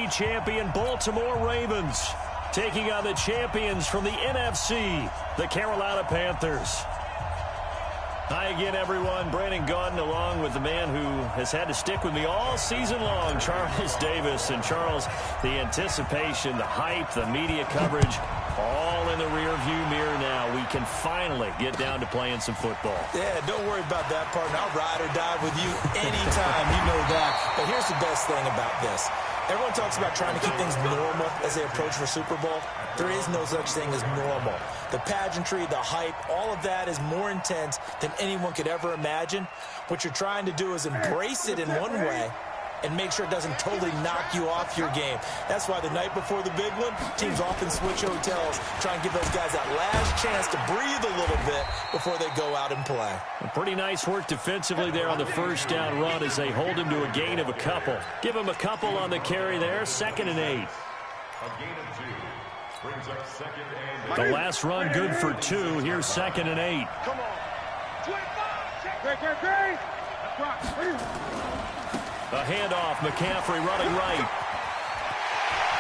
champion Baltimore Ravens taking on the champions from the NFC, the Carolina Panthers. Hi again, everyone. Brandon Gaudin along with the man who has had to stick with me all season long, Charles Davis. And Charles, the anticipation, the hype, the media coverage, all in the rearview mirror now. We can finally get down to playing some football. Yeah, don't worry about that, partner. I'll ride or die with you anytime. You know that. But here's the best thing about this. Everyone talks about trying to keep things normal as they approach for Super Bowl. There is no such thing as normal. The pageantry, the hype, all of that is more intense than anyone could ever imagine. What you're trying to do is embrace it in one way and make sure it doesn't totally knock you off your game. That's why the night before the big one, teams often switch hotels, try and give those guys that last chance to breathe a little bit before they go out and play. Pretty nice work defensively there on the first down run as they hold him to a gain of a couple. Give him a couple on the carry there, 2nd and 8. A gain of 2 brings up 2nd and 8. The last run good for 2. Here's 2nd and 8. Come on. 25. Great. A handoff, McCaffrey running right.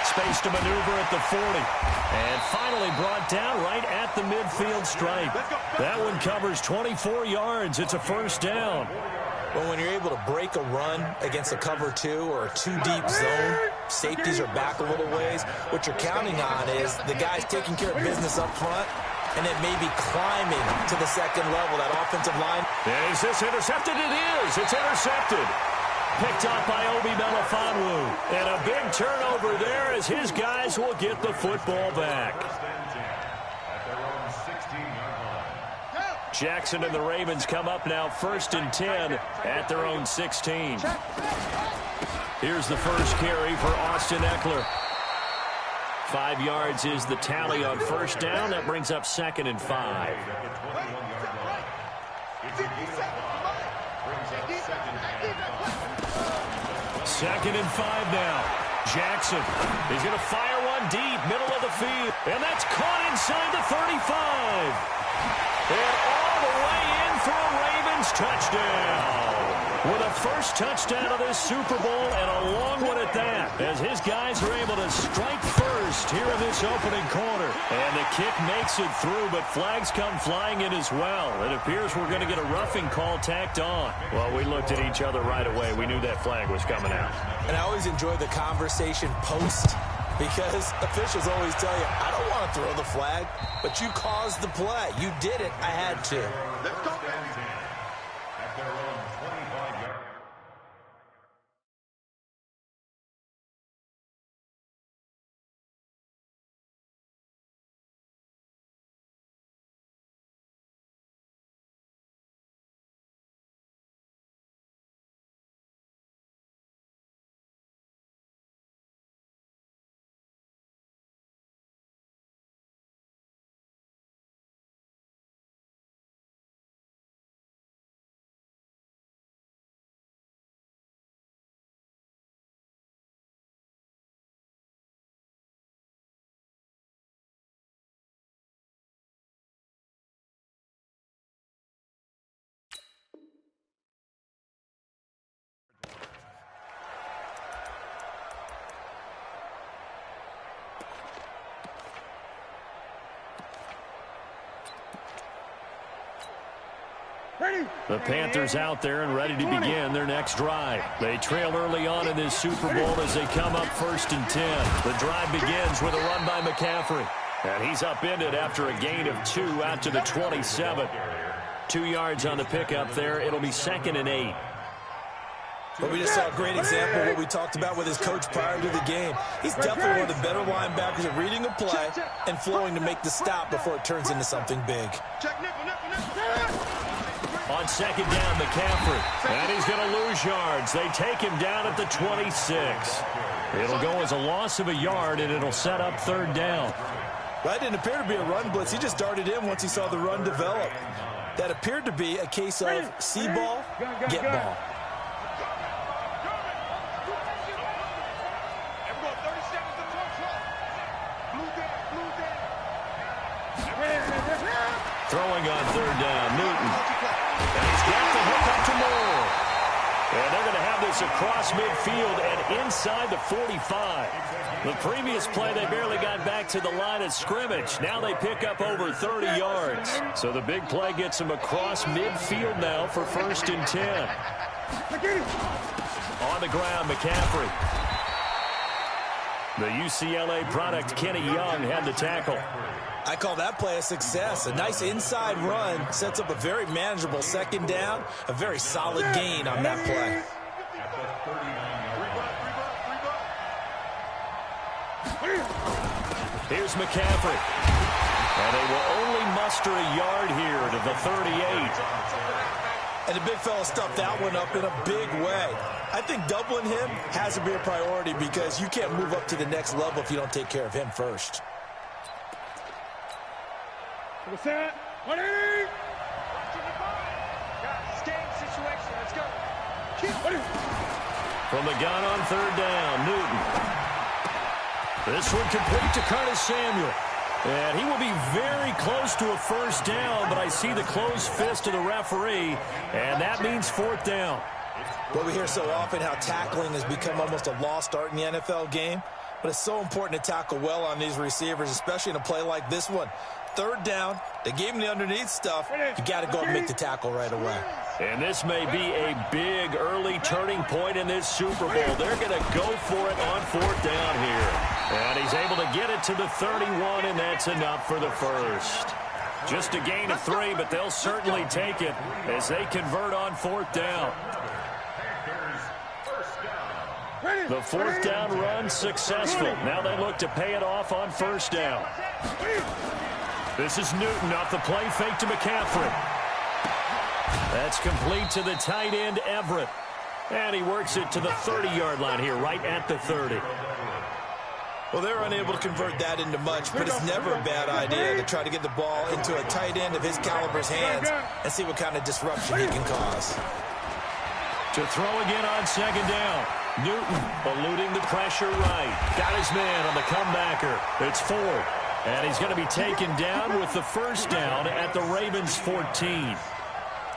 Space to maneuver at the 40. And finally brought down right at the midfield stripe. That one covers 24 yards. It's a first down. Well, when you're able to break a run against a cover 2 or a 2-deep zone, safeties are back a little ways. What you're counting on is the guys taking care of business up front and then maybe climbing to the second level, that offensive line. Is this intercepted? It is. It's intercepted. Picked up by Obi Melifonwu. And a big turnover there as his guys will get the football back. Jackson and the Ravens come up now 1st and 10 at their own 16. Here's the first carry for Austin Eckler. 5 yards is the tally on first down. That brings up 2nd and 5. Second and 5 now. Jackson is going to fire one deep, middle of the field. And that's caught inside the 35. And all the way in for a Ravens touchdown. With a first touchdown of this Super Bowl and a long one at that, as his guys are able to strike first here in this opening quarter. And the kick makes it through, but flags come flying in as well. It appears we're going to get a roughing call tacked on. Well, we looked at each other right away. We knew that flag was coming out. And I always enjoy the conversation post, because officials always tell you, I don't want to throw the flag, but you caused the play. You did it. I had to. Let's go. At their own 25-yard. The Panthers out there and ready to begin their next drive. They trail early on in this Super Bowl as they come up 1st and 10. The drive begins with a run by McCaffrey. And he's upended after a gain of 2 out to the 27. 2 yards on the pickup there. It'll be 2nd and 8. But we just saw a great example of what we talked about with his coach prior to the game. He's definitely one of the better linebackers at reading a play and flowing to make the stop before it turns into something big. On 2nd down, McCaffrey. And he's going to lose yards. They take him down at the 26. It'll go as a loss of a yard, and it'll set up 3rd down. That didn't appear to be a run blitz. He just darted in once he saw the run develop. That appeared to be a case of see ball, get ball. Throwing on 3rd down, Newton. And he's got the hook up to Moore. And they're going to have this across midfield and inside the 45. The previous play, they barely got back to the line of scrimmage. Now they pick up over 30 yards. So the big play gets them across midfield now for 1st and 10. On the ground, McCaffrey. The UCLA product, Kenny Young, had the tackle. I call that play a success. A nice inside run sets up a very manageable 2nd down. A very solid gain on that play. Here's McCaffrey. And they will only muster a yard here to the 38. And the big fella stuffed that one up in a big way. I think doubling him has to be a priority because you can't move up to the next level if you don't take care of him first. Set. 20. Game situation. Let's go. From the gun on 3rd down, Newton. This one complete to Curtis Samuel. And he will be very close to a 1st down, but I see the closed fist of the referee, and that means 4th down. Well, we hear so often how tackling has become almost a lost art in the NFL game, but it's so important to tackle well on these receivers, especially in a play like this one. 3rd down, they gave him the underneath stuff. You got to go and make the tackle right away. And this may be a big early turning point in this Super Bowl. They're going to go for it on 4th down here. And he's able to get it to the 31, and that's enough for the 1st. Just a gain of 3, but they'll certainly take it as they convert on 4th down. The 4th down run successful. Now they look to pay it off on 1st down. This is Newton off the play fake to McCaffrey. That's complete to the tight end, Everett. And he works it to the 30-yard line here, right at the 30. Well, they're unable to convert that into much, but it's never a bad idea to try to get the ball into a tight end of his caliber's hands and see what kind of disruption he can cause. To throw again on 2nd down. Newton eluding the pressure right. Got his man on the comebacker. It's Ford. And he's going to be taken down with the 1st down at the Ravens' 14.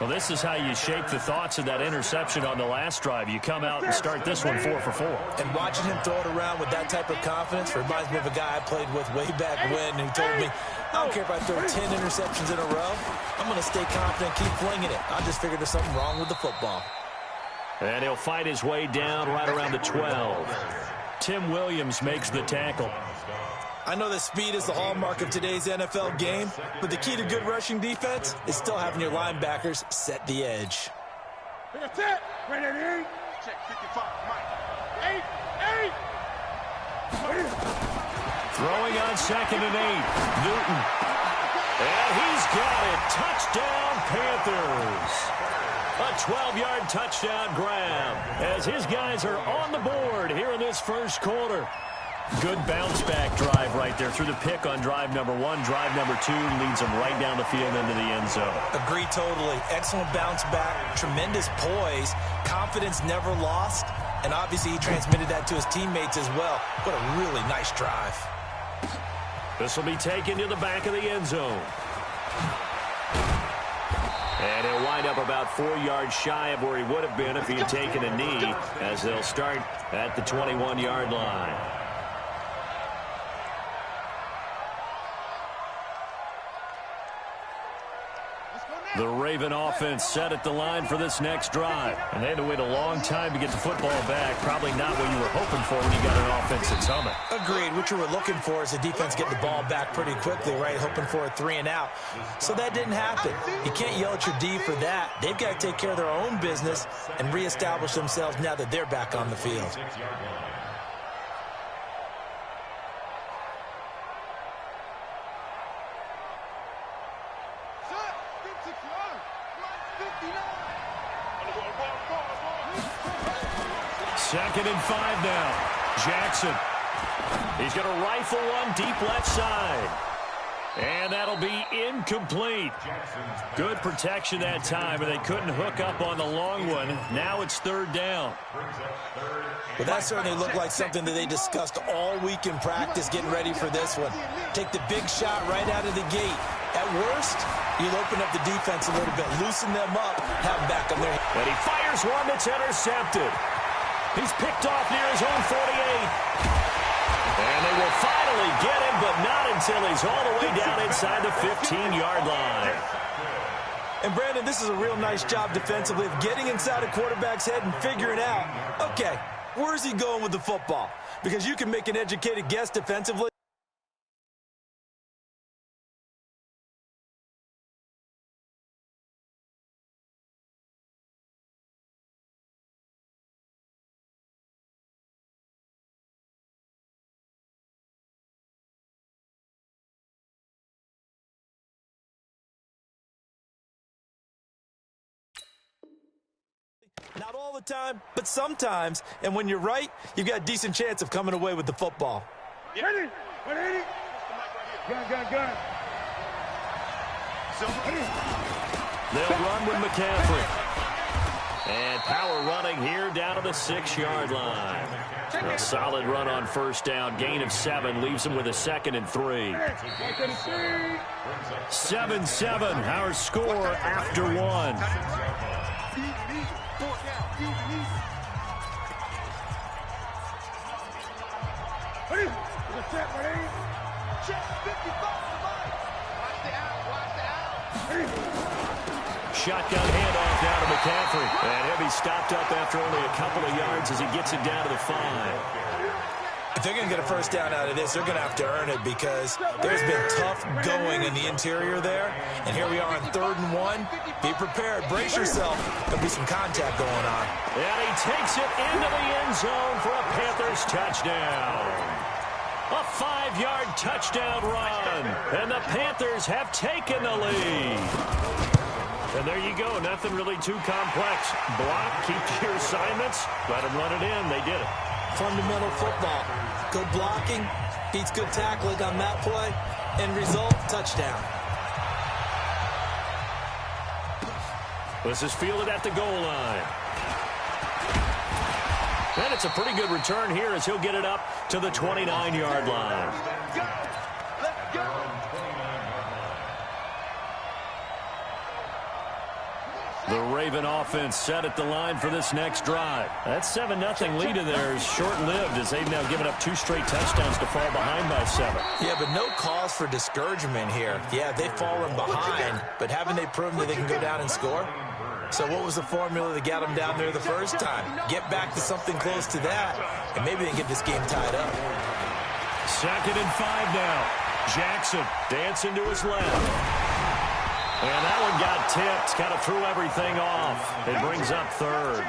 Well, this is how you shape the thoughts of that interception on the last drive. You come out and start this one 4 for 4. And watching him throw it around with that type of confidence reminds me of a guy I played with way back when who told me, I don't care if I throw 10 interceptions in a row. I'm going to stay confident, keep flinging it. I just figured there's something wrong with the football. And he'll fight his way down right around the 12. Tim Williams makes the tackle. I know that speed is the hallmark of today's NFL game, but the key to good rushing defense is still having your linebackers set the edge. Check 55. Mike. 8. Throwing on 2nd and 8. Newton. And he's got it. Touchdown, Panthers. A 12-yard touchdown grab as his guys are on the board here in this 1st quarter. Good bounce-back drive right there through the pick on drive number 1. Drive number 2 leads them right down the field into the end zone. Agree totally. Excellent bounce-back, tremendous poise, confidence never lost, and obviously he transmitted that to his teammates as well. What a really nice drive. This will be taken to the back of the end zone. And he'll wind up about 4 yards shy of where he would have been if he had taken a knee, as they'll start at the 21-yard line. The Raven offense set at the line for this next drive. And they had to wait a long time to get the football back. Probably not what you were hoping for when you got an offense at Summit. Agreed. What you were looking for is the defense getting the ball back pretty quickly, right? Hoping for a 3 and out. So that didn't happen. You can't yell at your D for that. They've got to take care of their own business and reestablish themselves now that they're back on the field. Second and 5 now. Jackson. He's going to rifle one deep left side. And that'll be incomplete. Good protection that time, and they couldn't hook up on the long one. Now it's third down. Well, that certainly looked like something that they discussed all week in practice getting ready for this one. Take the big shot right out of the gate. At worst, you'll open up the defense a little bit, loosen them up, have them back on their head. And he fires one that's intercepted. He's picked off near his own 48. And they will finally get him, but not until he's all the way down inside the 15-yard line. And, Brandon, this is a real nice job defensively of getting inside a quarterback's head and figuring out, okay, where's he going with the football? Because you can make an educated guess defensively. Not all the time, but sometimes. And when you're right, you've got a decent chance of coming away with the football. Ready? 180. Gun. They'll run with McCaffrey. And power running here down to the 6-yard line. A solid run on first down. Gain of 7 leaves them with a 2nd and 3. 7-7, our score after 1. Shotgun handoff now to McCaffrey. And he'll be stopped up after only a couple of yards as he gets it down to the 5. If they're going to get a first down out of this, they're going to have to earn it because there's been tough going in the interior there. And here we are on 3rd and 1. Be prepared. Brace yourself. There'll be some contact going on. And he takes it into the end zone for a Panthers touchdown. A 5-yard touchdown run. And the Panthers have taken the lead. And there you go. Nothing really too complex. Block, keep to your assignments, let them run it in. They did it. Fundamental football. Good blocking, beats good tackling on that play. End result, touchdown. This is fielded at the goal line. And it's a pretty good return here as he'll get it up to the 29-yard line. Let's go. The Raven offense set at the line for this next drive. That 7-0 lead of theirs short-lived as they've now given up 2 straight touchdowns to fall behind by 7. Yeah, but no cause for discouragement here. Yeah, they've fallen behind, but haven't they proven that they can go down and score? So what was the formula that got them down there the first time? Get back to something close to that, and maybe they can get this game tied up. 2nd and 5 now. Jackson dancing to his left. And that one got tipped, kind of threw everything off. It brings up 3rd.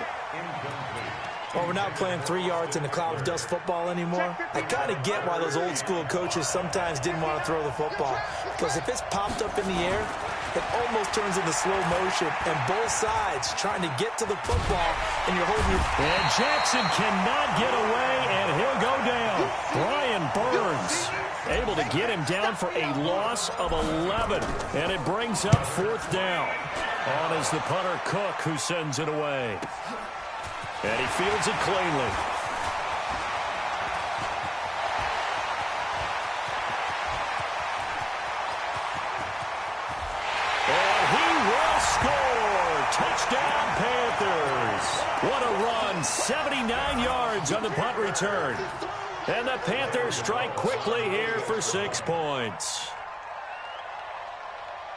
Well, we're not playing 3 yards in a cloud of dust football anymore. I kind of get why those old school coaches sometimes didn't want to throw the football. Because if it's popped up in the air, it almost turns into slow motion. And both sides trying to get to the football, and you're holding your... And Jackson cannot get away, and he'll go down. Brian Burns able to get him down for a loss of 11. And it brings up 4th down. On is the punter Cook, who sends it away. And he fields it cleanly. And he will score. Touchdown, Panthers. What a run. 79 yards on the punt return. And the Panthers strike quickly here for 6 points.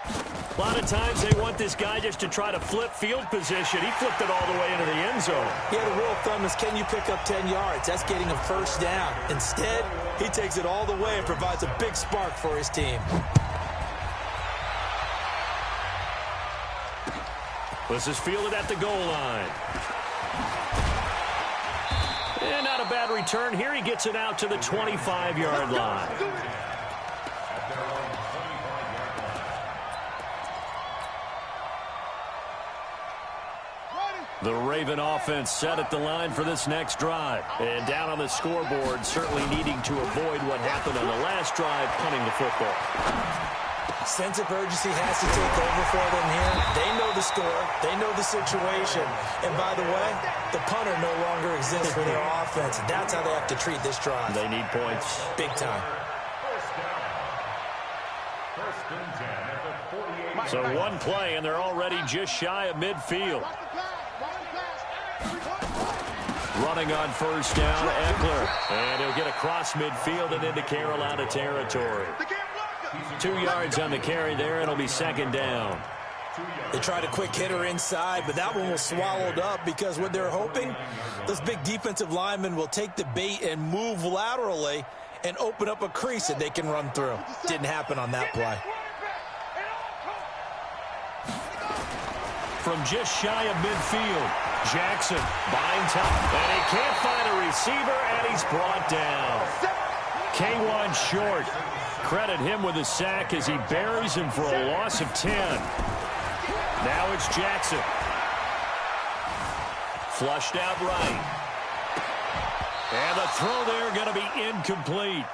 A lot of times they want this guy just to try to flip field position. He flipped it all the way into the end zone. Yeah, the rule of thumb is, can you pick up 10 yards? That's getting a first down. Instead, he takes it all the way and provides a big spark for his team. This is fielded at the goal line. And not a bad return here. He gets it out to the 25-yard line. The Raven offense set at the line for this next drive. And down on the scoreboard, certainly needing to avoid what happened on the last drive, punting the football. Sense of urgency has to take over for them here. They know the score. They know the situation. And by the way, the punter no longer exists for their offense. That's how they have to treat this drive. They need points. Big time. First and 10 at the 48. So one play, and they're already just shy of midfield. Running on first down, Eckler. And he'll get across midfield and into Carolina territory. 2 yards on the carry there, and it'll be second down. They tried a quick hitter inside, but that one was swallowed up because what they're hoping, those big defensive linemen will take the bait and move laterally and open up a crease that they can run through. Didn't happen on that play. From just shy of midfield, Jackson buying time, and he can't find a receiver, and he's brought down. K1 short. Credit him with a sack as he buries him for a loss of 10. Now it's Jackson. Flushed out right. And the throw there going to be incomplete.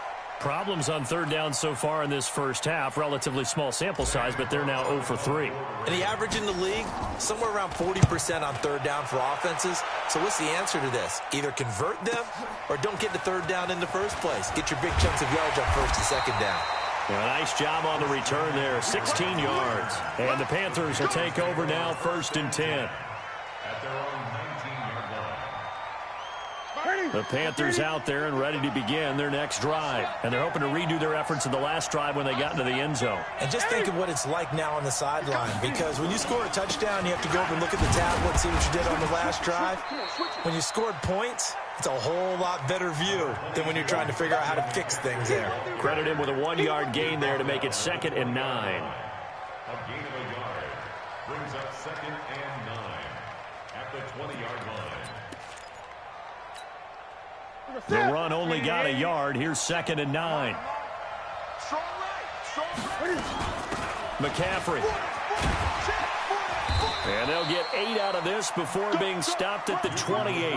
Problems on third down so far in this first half. Relatively small sample size, but they're now 0 for 3. And the average in the league, somewhere around 40% on third down for offenses. So what's the answer to this? Either convert them or don't get the third down in the first place. Get your big chunks of yards on first and second down. Well, nice job on the return there, 16 yards. And the Panthers will take over now, first and 10. At their own 19-yard line. The Panthers out there and ready to begin their next drive. And they're hoping to redo their efforts in the last drive when they got into the end zone. And just think of what it's like now on the sideline, because when you score a touchdown, you have to go over and look at the tablet and see what you did on the last drive. When you scored points, it's a whole lot better view than when you're trying to figure out how to fix things there. Credit him with a 1-yard gain there to make it 2nd and 9. A gain of a yard brings up 2nd and 9 at the 20-yard line. The run only got a yard. Here's 2nd and 9. McCaffrey. And they'll get 8 out of this before being stopped at the 28.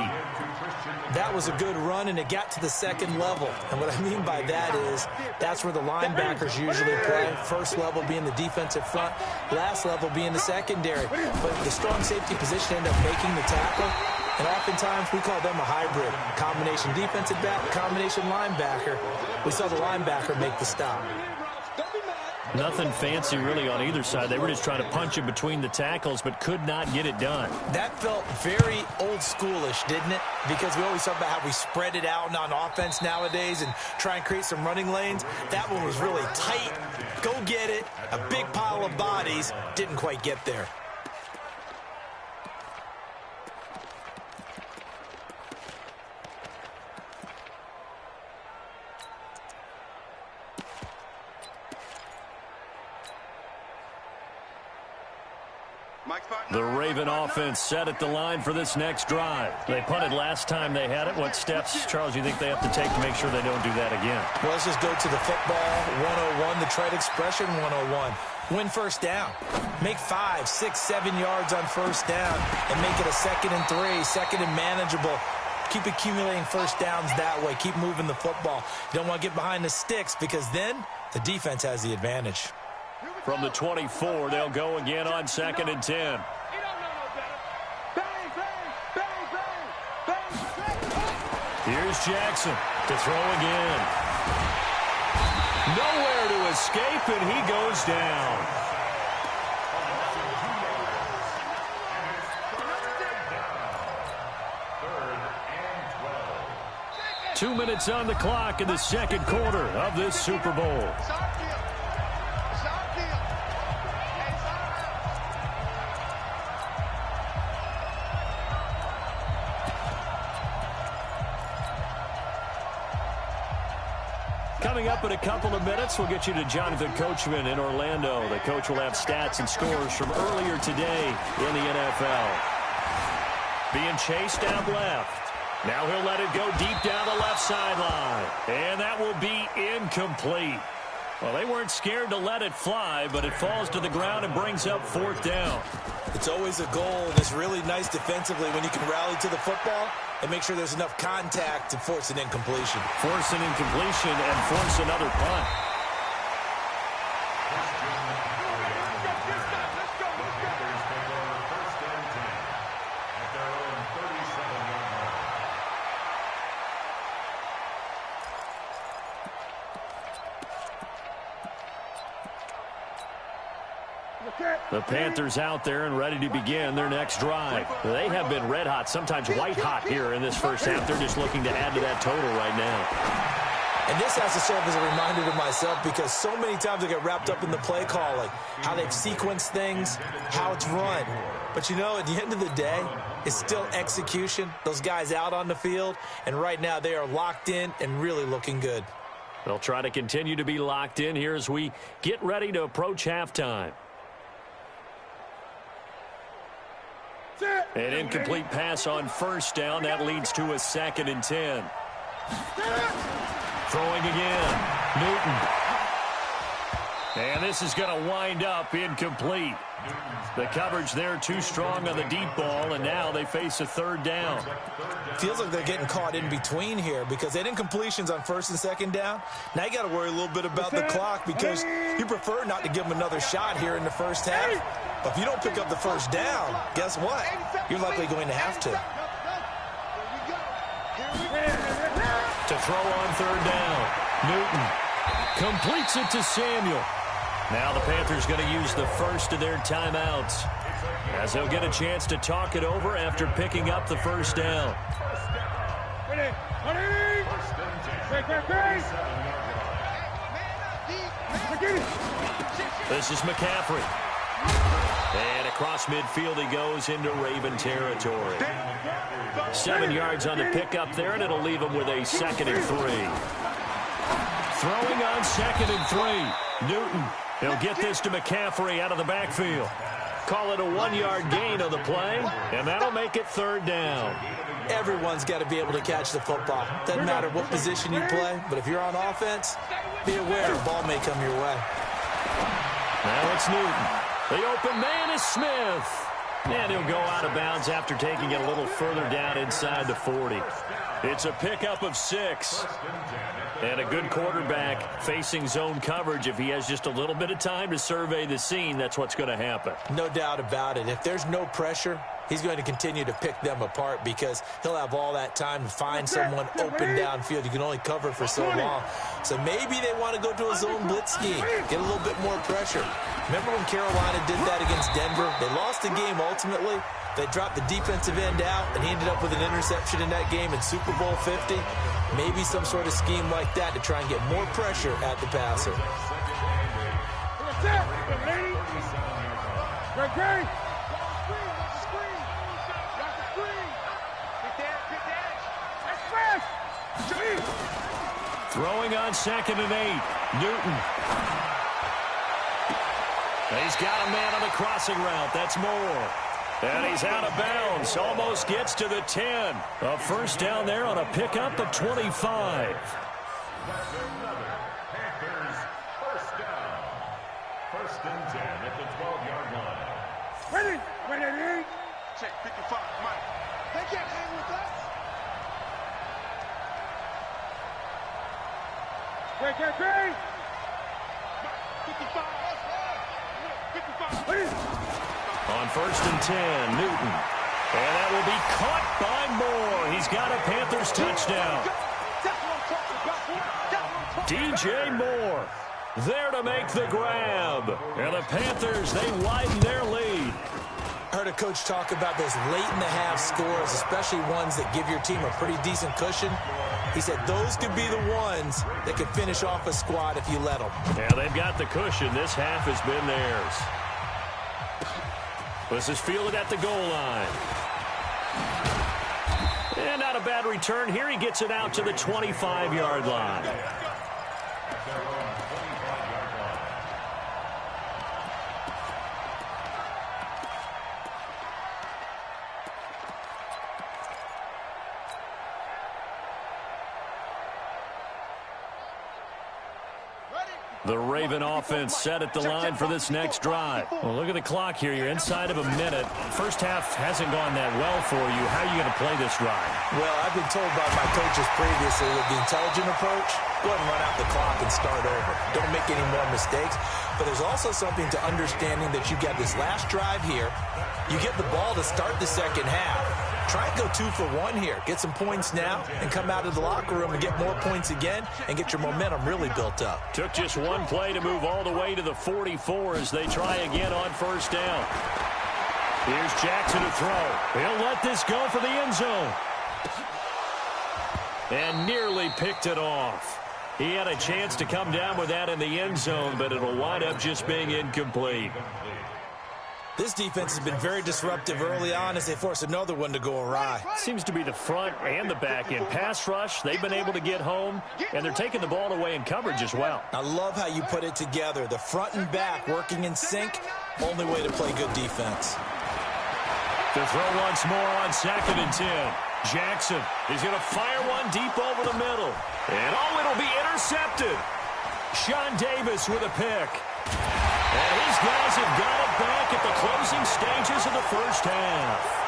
That was a good run, and it got to the second level. And what I mean by that is that's where the linebackers usually play. First level being the defensive front, last level being the secondary. But the strong safety position ended up making the tackle. And oftentimes we call them a hybrid. Combination defensive back, combination linebacker. We saw the linebacker make the stop. Nothing fancy really on either side. They were just trying to punch it between the tackles, but could not get it done. That felt very old schoolish, didn't it? Because we always talk about how we spread it out on offense nowadays and try and create some running lanes. That one was really tight. Go get it. A big pile of bodies. Didn't quite get there. The Raven offense set at the line for this next drive. They punted last time they had it. What steps, Charles, you think they have to take to make sure they don't do that again? Well, let's just go to the football 101, the trade expression 101. Win first down. Make 5, 6, 7 yards on first down and make it a 2nd and 3, 2nd and manageable. Keep accumulating first downs that way. Keep moving the football. You don't want to get behind the sticks because then the defense has the advantage. From the 24, they'll go again on 2nd and 10. Here's Jackson to throw again. Nowhere to escape, and he goes down. Third and 12. 2 minutes on the clock in the second quarter of this Super Bowl. Coming up in a couple of minutes, we'll get you to Jonathan Coachman in Orlando. The coach will have stats and scores from earlier today in the NFL. Being chased down left. Now he'll let it go deep down the left sideline. And that will be incomplete. Well, they weren't scared to let it fly, but it falls to the ground and brings up 4th down. It's always a goal, and it's really nice defensively when you can rally to the football and make sure there's enough contact to force an incompletion. Force an incompletion and force another punt. The Panthers out there and ready to begin their next drive. They have been red hot, sometimes white hot here in this first half. They're just looking to add to that total right now. And this has to serve as a reminder to myself because so many times I get wrapped up in the play calling, how they've sequenced things, how it's run. But, you know, at the end of the day, it's still execution. Those guys out on the field, and right now they are locked in and really looking good. They'll try to continue to be locked in here as we get ready to approach halftime. An incomplete pass on 1st down. That leads to a 2nd and 10. Throwing again. Newton. And this is going to wind up incomplete. The coverage there too strong on the deep ball, and now they face a 3rd down. Feels like they're getting caught in between here because they had incompletions on 1st and 2nd down. Now you got to worry a little bit about the clock because you prefer not to give them another shot here in the first half. But if you don't pick up the 1st down, guess what? You're likely going to have to. To throw on 3rd down. Newton completes it to Samuel. Now the Panthers going to use the first of their timeouts as they'll get a chance to talk it over after picking up the 1st down. This is McCaffrey. And across midfield he goes into Raven territory. 7 yards on the pickup there, and it'll leave him with a 2nd and 3. Throwing on 2nd and 3. Newton. He'll get this to McCaffrey out of the backfield. Call it a 1-yard gain on the play, and that'll make it 3rd down. Everyone's got to be able to catch the football. Doesn't matter what position you play, but if you're on offense, be aware a ball may come your way. Now it's Newton. The open man is Smith. And he'll go out of bounds after taking it a little further down inside the 40. It's a pickup of 6. And a good quarterback facing zone coverage. If he has just a little bit of time to survey the scene, that's what's going to happen. No doubt about it. If there's no pressure, he's going to continue to pick them apart because he'll have all that time to find someone open downfield. You can only cover for so long. So maybe they want to go to a zone blitz scheme, get a little bit more pressure. Remember when Carolina did that against Denver? They lost the game ultimately. They dropped the defensive end out, and he ended up with an interception in that game in Super Bowl 50. Maybe some sort of scheme like that to try and get more pressure at the passer. Throwing on 2nd and 8. Newton. He's got a man on the crossing route. That's Moore. And he's out of bounds. Almost gets to the 10. A 1st down there on a pickup of 25. That's another Panthers 1st down. 1st and 10 at the 12-yard line. Ready. Check 55, Mike. They can't hang with us. Great. 55. 55. On 1st and 10, Newton. And that will be caught by Moore. He's got a Panthers touchdown. DJ Moore there to make the grab. And the Panthers, they widen their lead. I heard a coach talk about those late-in-the-half scores, especially ones that give your team a pretty decent cushion. He said those could be the ones that could finish off a squad if you let them. Yeah, they've got the cushion. This half has been theirs. This is fielded at the goal line. And not a bad return here. He gets it out to the 25-yard line. The Raven offense set at the line for this next drive. Well, look at the clock here. You're inside of a minute. First half hasn't gone that well for you. How are you going to play this drive? Well, I've been told by my coaches previously with the intelligent approach, go ahead and run out the clock and start over. Don't make any more mistakes. But there's also something to understanding that you got this last drive here. You get the ball to start the second half. Try and go 2 for 1 here. Get some points now and come out of the locker room and get more points again and get your momentum really built up. Took just one play to move all the way to the 44 as they try again on first down. Here's Jackson to throw. He'll let this go for the end zone. And nearly picked it off. He had a chance to come down with that in the end zone, but it'll wind up just being incomplete. This defense has been very disruptive early on as they force another one to go awry. Seems to be the front and the back end. Pass rush, they've been able to get home, and they're taking the ball away in coverage as well. I love how you put it together. The front and back working in sync, only way to play good defense. To throw once more on 2nd and 10. Jackson is going to fire one deep over the middle. And it'll be intercepted. Sean Davis with a pick. And his guys have got it back at the closing stages of the first half.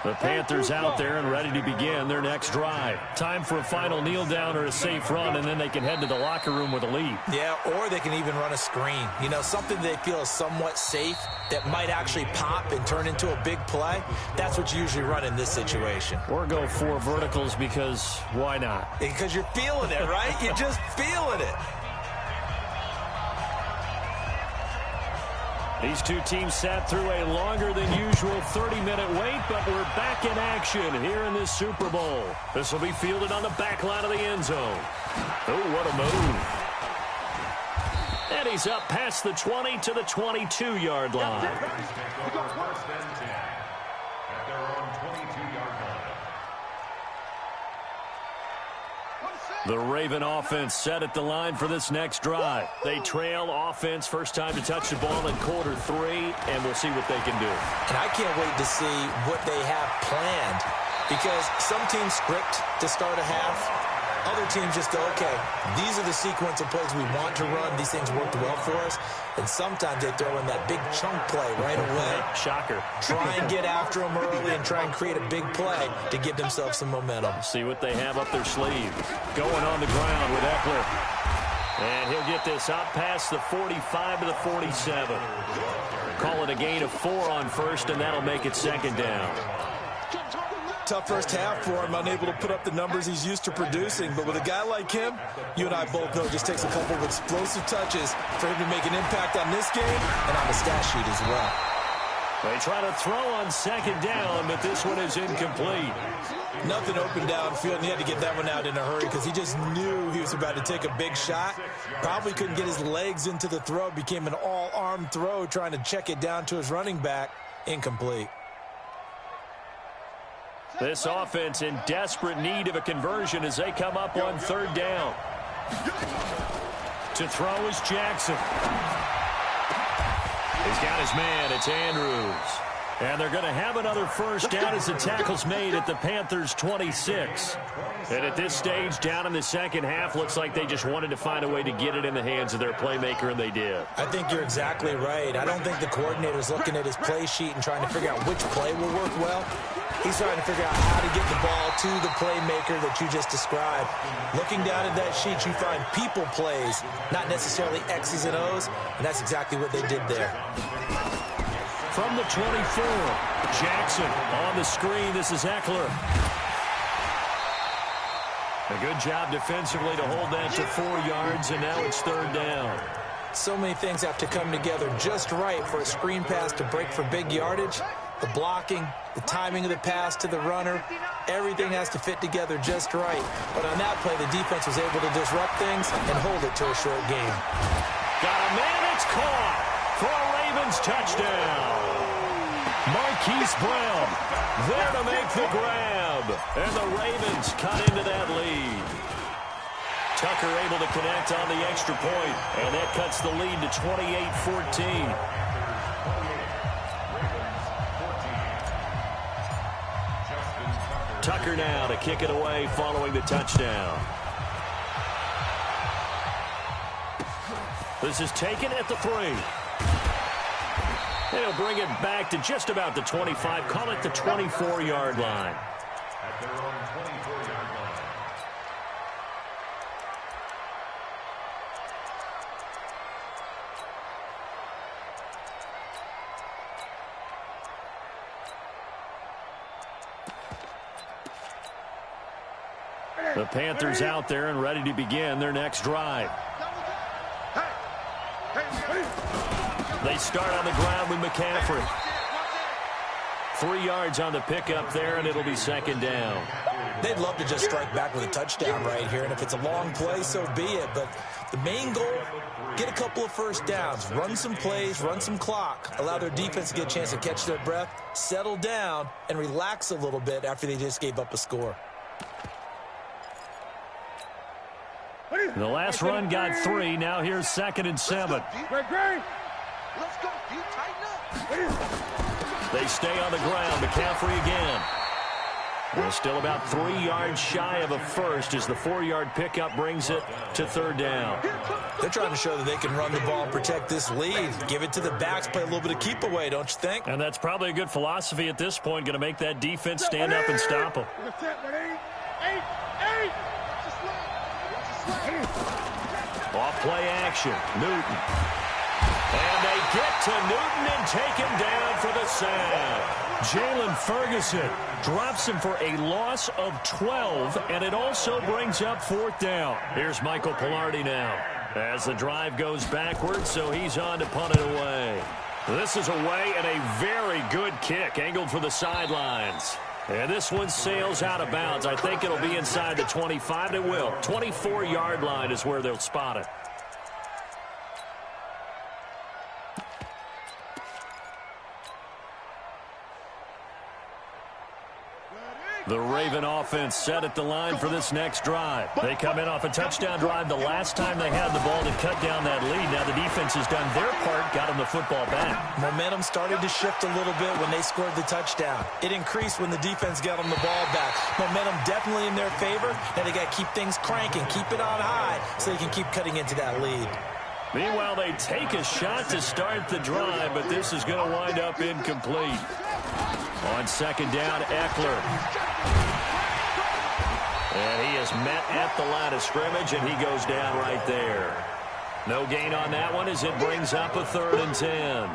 The Panthers out there and ready to begin their next drive. Time for a final kneel down or a safe run, and then they can head to the locker room with a lead. Yeah, or they can even run a screen. You know, something they feel is somewhat safe that might actually pop and turn into a big play. That's what you usually run in this situation. Or go 4 verticals because why not? Because you're feeling it, right? You're just feeling it. These two teams sat through a longer than usual 30-minute wait, but we're back in action here in this Super Bowl. This will be fielded on the back line of the end zone. Oh, what a move. And he's up past the 20 to the 22-yard line. The Raven offense set at the line for this next drive. They trail offense, first time to touch the ball in quarter 3, and we'll see what they can do. And I can't wait to see what they have planned, because some teams script to start a half. Other teams just go, okay, these are the sequence of plays we want to run. These things worked well for us. And sometimes they throw in that big chunk play right away. Shocker. Try and get after them early and try and create a big play to give themselves some momentum. See what they have up their sleeve. Going on the ground with Eckler. And he'll get this out past the 45 to the 47. Call it a gain of 4 on first, and that'll make it 2nd down. Tough first half for him, unable to put up the numbers he's used to producing. But with a guy like him, you and I both know it just takes a couple of explosive touches for him to make an impact on this game and on the stat sheet as well. They try to throw on 2nd down, but this one is incomplete. Nothing open downfield, and he had to get that one out in a hurry because he just knew he was about to take a big shot. Probably couldn't get his legs into the throw. Became an all-arm throw trying to check it down to his running back. Incomplete. This offense in desperate need of a conversion as they come up on 3rd down. To throw is Jackson. He's got his man. It's Andrews. And they're going to have another first down as the tackle's made at the Panthers' 26. And at this stage, down in the second half, looks like they just wanted to find a way to get it in the hands of their playmaker, and they did. I think you're exactly right. I don't think the coordinator's looking at his play sheet and trying to figure out which play will work well. He's trying to figure out how to get the ball to the playmaker that you just described. Looking down at that sheet, you find people plays, not necessarily X's and O's, and that's exactly what they did there. From the 24, Jackson on the screen. This is Eckler. A good job defensively to hold that to 4 yards, and now it's 3rd down. So many things have to come together just right for a screen pass to break for big yardage. The blocking, the timing of the pass to the runner, everything has to fit together just right. But on that play, the defense was able to disrupt things and hold it to a short game. Got a man, it's caught for a Ravens touchdown. Marquise Brown there to make the grab. And the Ravens cut into that lead. Tucker able to connect on the extra point, and that cuts the lead to 28-14. Tucker now to kick it away following the touchdown. This is taken at the 3. And he'll bring it back to just about the 25. Call it the 24-yard line. At their own 24-yard line. The Panthers out there and ready to begin their next drive. They start on the ground with McCaffrey. 3 yards on the pickup there, and it'll be second down. They'd love to just strike back with a touchdown right here, and if it's a long play, so be it. But the main goal, get a couple of first downs, run some plays, run some clock, allow their defense to get a chance to catch their breath, settle down, and relax a little bit after they just gave up a score. The last run got 3. Now here's 2nd and 7. Let's go, D. Tighten up. They stay on the ground. McCaffrey again. They're still about 3 yards shy of a first as the 4-yard pickup brings it to 3rd down. They're trying to show that they can run the ball and protect this lead. Give it to the backs, play a little bit of keep away, don't you think? And that's probably a good philosophy at this point. Going to make that defense stand up and stop them. Off play action. Newton. And they get to Newton and take him down for the sack. Jalen Ferguson drops him for a loss of 12, and it also brings up 4th down. Here's Michael Pilardi now as the drive goes backwards, so he's on to punt it away. This is away and a very good kick angled for the sidelines. And this one sails out of bounds. I think it'll be inside the 25. It will. 24-yard line is where they'll spot it. The Raven offense set at the line for this next drive. They come in off a touchdown drive the last time they had the ball to cut down that lead. Now the defense has done their part, got them the football back. Momentum started to shift a little bit when they scored the touchdown. It increased when the defense got them the ball back. Momentum definitely in their favor, and they got to keep things cranking, keep it on high so they can keep cutting into that lead. Meanwhile, they take a shot to start the drive, but this is going to wind up incomplete. On 2nd down, Eckler. And he is met at the line of scrimmage, and he goes down right there. No gain on that one as it brings up a 3rd and 10.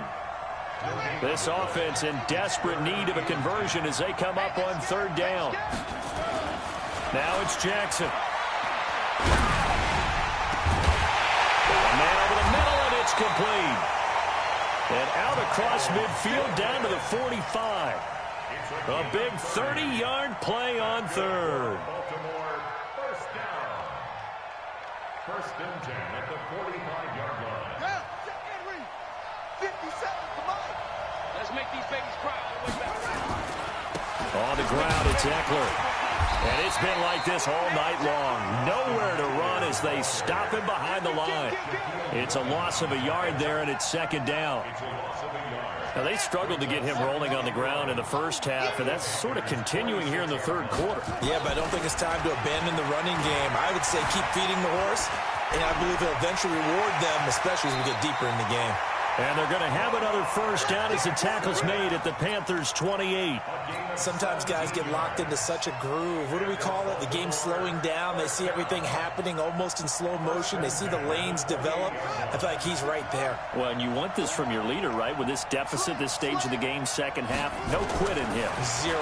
This offense in desperate need of a conversion as they come up on 3rd down. Now it's Jackson. A man over the middle, and it's complete. And out across midfield down to the 45. A big 30-yard play on 3rd. Baltimore, first down. 1st and 10 at the 45-yard line. Yeah, Henry. 57, come on. Let's make these babies cry all the way back. On the ground, it's Eckler. And it's been like this all night long. Nowhere to run as they stop him behind the line. It's a loss of a yard there, and it's 2nd down. Now, they struggled to get him rolling on the ground in the first half, and that's sort of continuing here in the 3rd quarter. Yeah, but I don't think it's time to abandon the running game. I would say keep feeding the horse, and I believe it'll eventually reward them, especially as we get deeper in the game. And they're going to have another first down as the tackle's made at the Panthers' 28. Sometimes guys get locked into such a groove. What do we call it? The game's slowing down. They see everything happening almost in slow motion. They see the lanes develop. I feel like he's right there. Well, and you want this from your leader, right? With this deficit, this stage of the game, 2nd half, no quit in him. 0.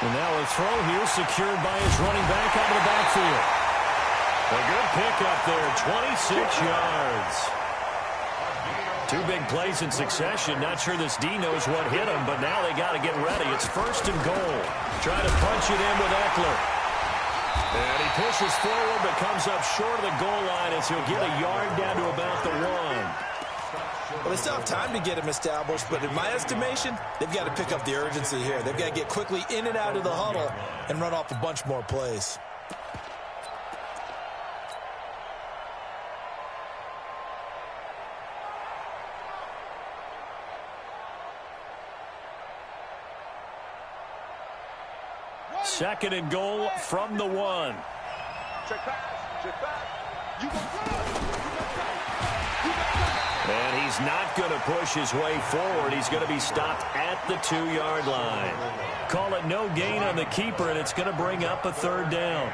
And now a throw here secured by his running back out of the backfield. A good pickup there, 26 yards. 2 big plays in succession. Not sure this D knows what hit him, but now they got to get ready. It's 1st and goal. Try to punch it in with Eckler. And he pushes forward, but comes up short of the goal line as he'll get a yard down to about the 1. Well, they still have time to get him established, but in my estimation, they've got to pick up the urgency here. They've got to get quickly in and out of the huddle and run off a bunch more plays. 2nd and goal from the 1. Check pass. You go And he's not going to push his way forward. He's going to be stopped at the 2-yard line. Call it no gain on the keeper, and it's going to bring up a 3rd down.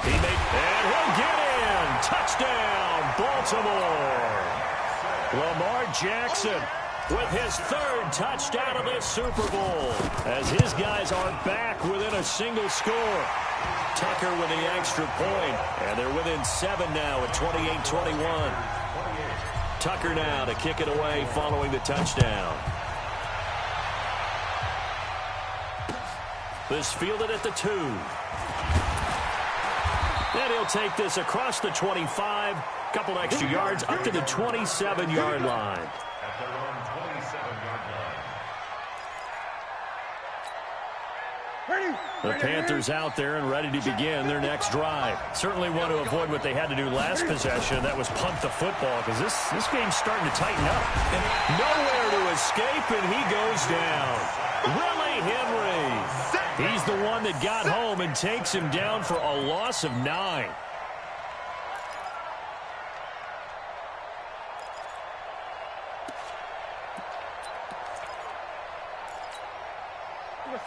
And he'll get in. Touchdown, Baltimore. Lamar Jackson with his 3rd touchdown of this Super Bowl, as his guys are back within a single score. Tucker with the extra point, and they're within 7 now at 28-21. Tucker now to kick it away following the touchdown. This fielded at the 2. And he'll take this across the 25, couple extra yards up to the 27-yard line. The Panthers out there and ready to begin their next drive. Certainly want to avoid what they had to do last possession. That was punt the football, because this game's starting to tighten up. And nowhere to escape, and he goes down. Willie Henry. He's the one that got home and takes him down for a loss of 9.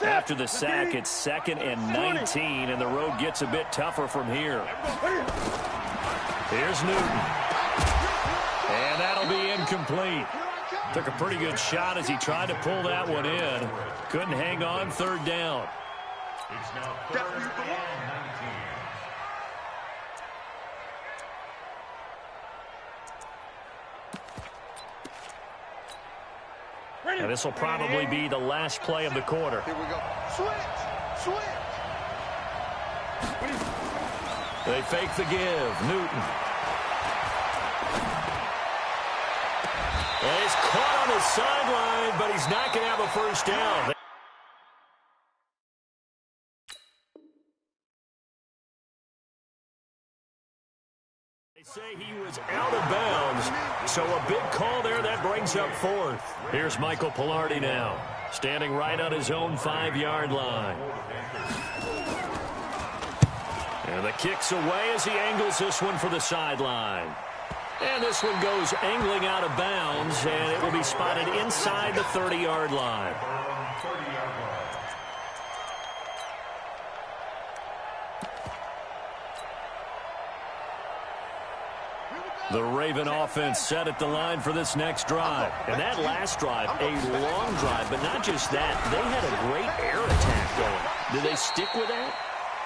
After the sack, it's 2nd and 19, and the road gets a bit tougher from here. Here's Newton. And that'll be incomplete. Took a pretty good shot as he tried to pull that one in. Couldn't hang on, 3rd down. It's now 3rd and 19. And this will probably be the last play of the quarter. Here we go. Switch. They fake the give. Newton. And he's caught on the sideline, but he's not going to have a 1st down. They say he was out of bounds, so a big call there. That brings up 4th. Here's Michael Pilardi now, standing right on his own 5-yard line. And the kick's away as he angles this one for the sideline. And this one goes angling out of bounds, and it will be spotted inside the 30-yard line. The Raven offense set at the line for this next drive. And that last drive, a long drive, but not just that. They had a great air attack going. Do they stick with that?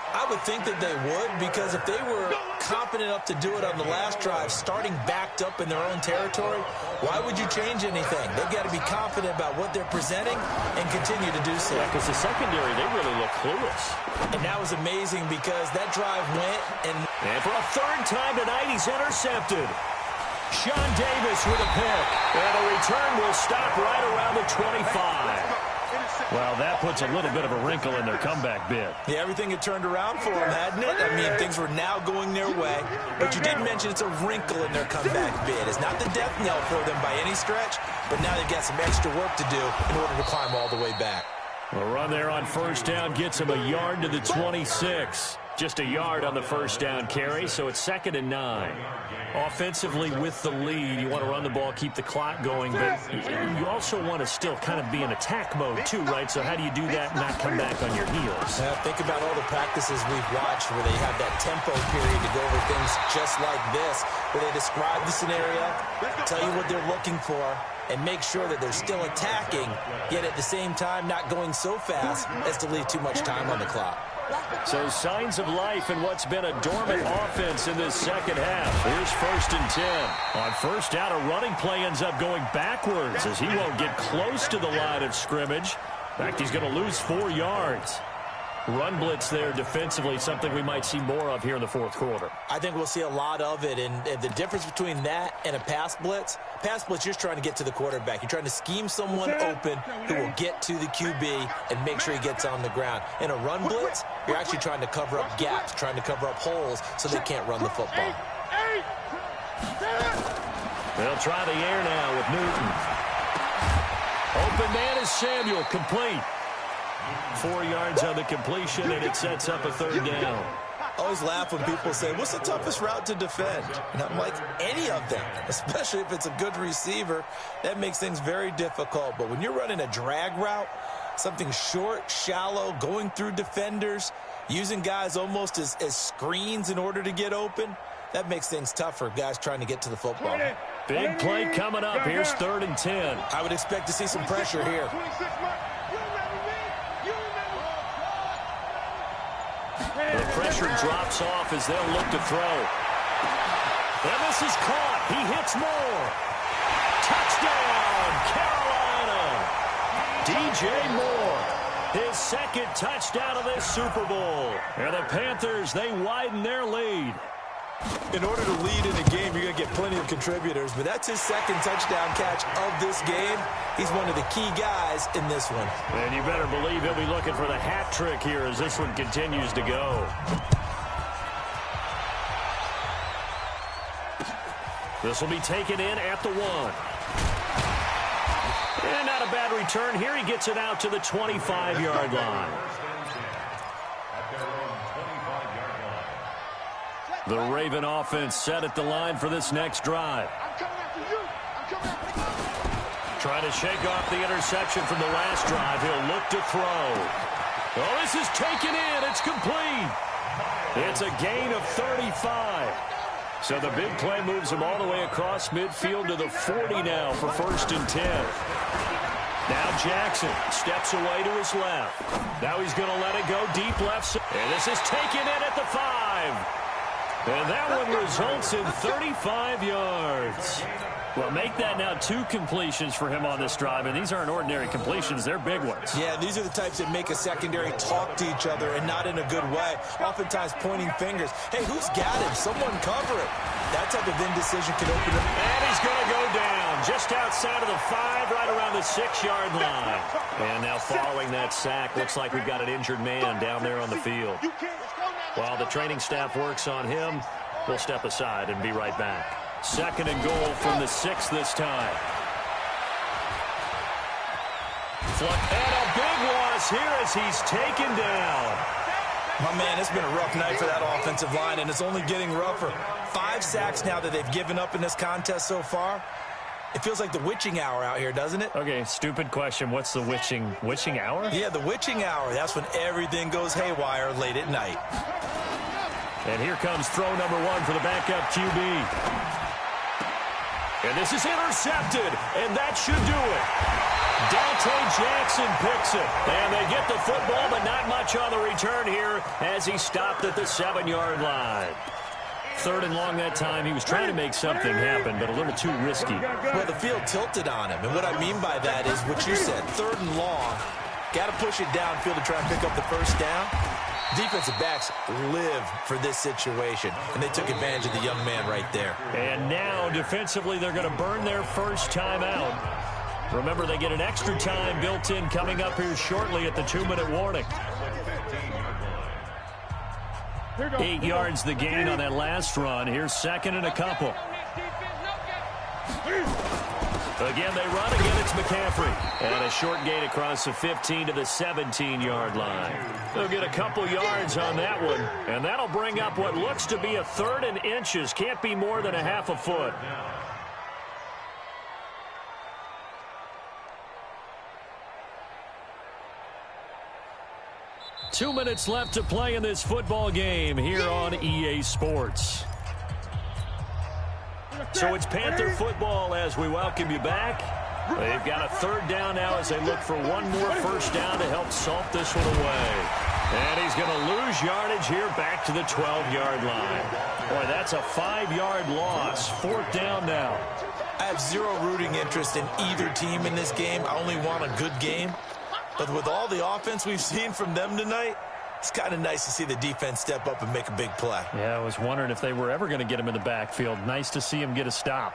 I would think that they would, because if they were confident enough to do it on the last drive, starting backed up in their own territory, why would you change anything? They've got to be confident about what they're presenting and continue to do so. Yeah, because the secondary, they really look clueless. And that was amazing, because that drive went and for a 3rd time tonight, he's intercepted. Sean Davis with a pick. And the return will stop right around the 25. Well, that puts a little bit of a wrinkle in their comeback bid. Yeah, everything had turned around for them, hadn't it? I mean, things were now going their way. But you did mention it's a wrinkle in their comeback bid. It's not the death knell for them by any stretch, but now they've got some extra work to do in order to climb all the way back. A run there on 1st down gets him a yard to the 26. Just a yard on the 1st down carry, so it's 2nd and 9. Offensively with the lead, you want to run the ball, keep the clock going, but you also want to still kind of be in attack mode too, right? So how do you do that and not come back on your heels? Think about all the practices we've watched where they have that tempo period to go over things just like this, where they describe the scenario, tell you what they're looking for, and make sure that they're still attacking, yet at the same time not going so fast as to leave too much time on the clock. So signs of life in what's been a dormant offense in this 2nd half. Here's 1st and 10. On 1st down, a running play ends up going backwards as he won't get close to the line of scrimmage. In fact, he's going to lose 4 yards. Run blitz there defensively, something we might see more of here in the 4th quarter. I think we'll see a lot of it, and the difference between that and a pass blitz, you're just trying to get to the quarterback. You're trying to scheme someone open who will get to the QB and make sure he gets on the ground. In a run blitz, you're actually trying to cover up gaps, trying to cover up holes so they can't run the football. They'll try the air now with Newton. Open man is Samuel, complete. 4 yards on the completion, and it sets up a third down. I always laugh when people say, what's the toughest route to defend? And I'm like, any of them, especially if it's a good receiver. That makes things very difficult. But when you're running a drag route, something short, shallow, going through defenders, using guys almost as screens in order to get open, that makes things tough for guys trying to get to the football. Big play coming up. Here's 3rd and 10. I would expect to see some pressure here. The pressure drops off as they'll look to throw. And this is caught. He hits more. Touchdown, Carolina. DJ Moore, his 2nd touchdown of this Super Bowl. And the Panthers, they widen their lead. In order to lead in a game, you're going to get plenty of contributors, but that's his 2nd touchdown catch of this game. He's one of the key guys in this one. And you better believe he'll be looking for the hat trick here as this one continues to go. This will be taken in at the 1. And not a bad return here. He gets it out to the 25-yard line. The Raven offense set at the line for this next drive. Trying to shake off the interception from the last drive. He'll look to throw. Oh, this is taken in. It's complete. It's a gain of 35. So the big play moves him all the way across midfield to the 40 now for 1st and 10. Now Jackson steps away to his left. Now he's going to let it go deep left. And this is taken in at the 5. And that one results in 35 yards. Well, make that now 2 completions for him on this drive, and these aren't ordinary completions. They're big ones. Yeah, these are the types that make a secondary talk to each other and not in a good way. Oftentimes pointing fingers. Hey, who's got him? Someone cover it. That type of indecision can open up. And he's going to go down just outside of the 5, right around the 6-yard line. And now following that sack, looks like we've got an injured man down there on the field. While the training staff works on him, we'll step aside and be right back. 2nd and goal from the 6 this time. And a big loss here as he's taken down. My man, it's been a rough night for that offensive line, and it's only getting rougher. 5 sacks now that they've given up in this contest so far. It feels like the witching hour out here, doesn't it? Okay, stupid question. What's the witching hour? Yeah, the witching hour. That's when everything goes haywire late at night. And here comes throw number 1 for the backup QB. And this is intercepted, and that should do it. Dante Jackson picks it, and they get the football, but not much on the return here as he stopped at the 7-yard line. 3rd and long that time. He was trying to make something happen, but a little too risky. Well, the field tilted on him, and what I mean by that is what you said, 3rd and long. Got to push it downfield to try and pick up the first down. Defensive backs live for this situation, and they took advantage of the young man right there. And now, defensively, they're going to burn their first time out. Remember, they get an extra time built in coming up here shortly at the 2-minute warning. 8 yards the gain on that last run. Here's 2nd and a couple. Again, they run. Again, it's McCaffrey. And a short gain across the 15 to the 17-yard line. They'll get a couple yards on that one. And that'll bring up what looks to be a 3rd and inches. Can't be more than a half a foot. Two minutes left to play in this football game here on EA Sports. So it's Panther football as we welcome you back. They've got a 3rd down now as they look for one more first down to help salt this one away. And he's going to lose yardage here back to the 12-yard line. Boy, that's a 5-yard loss. 4th down now. I have zero rooting interest in either team in this game. I only want a good game. But with all the offense we've seen from them tonight, it's kind of nice to see the defense step up and make a big play. Yeah, I was wondering if they were ever going to get him in the backfield. Nice to see him get a stop.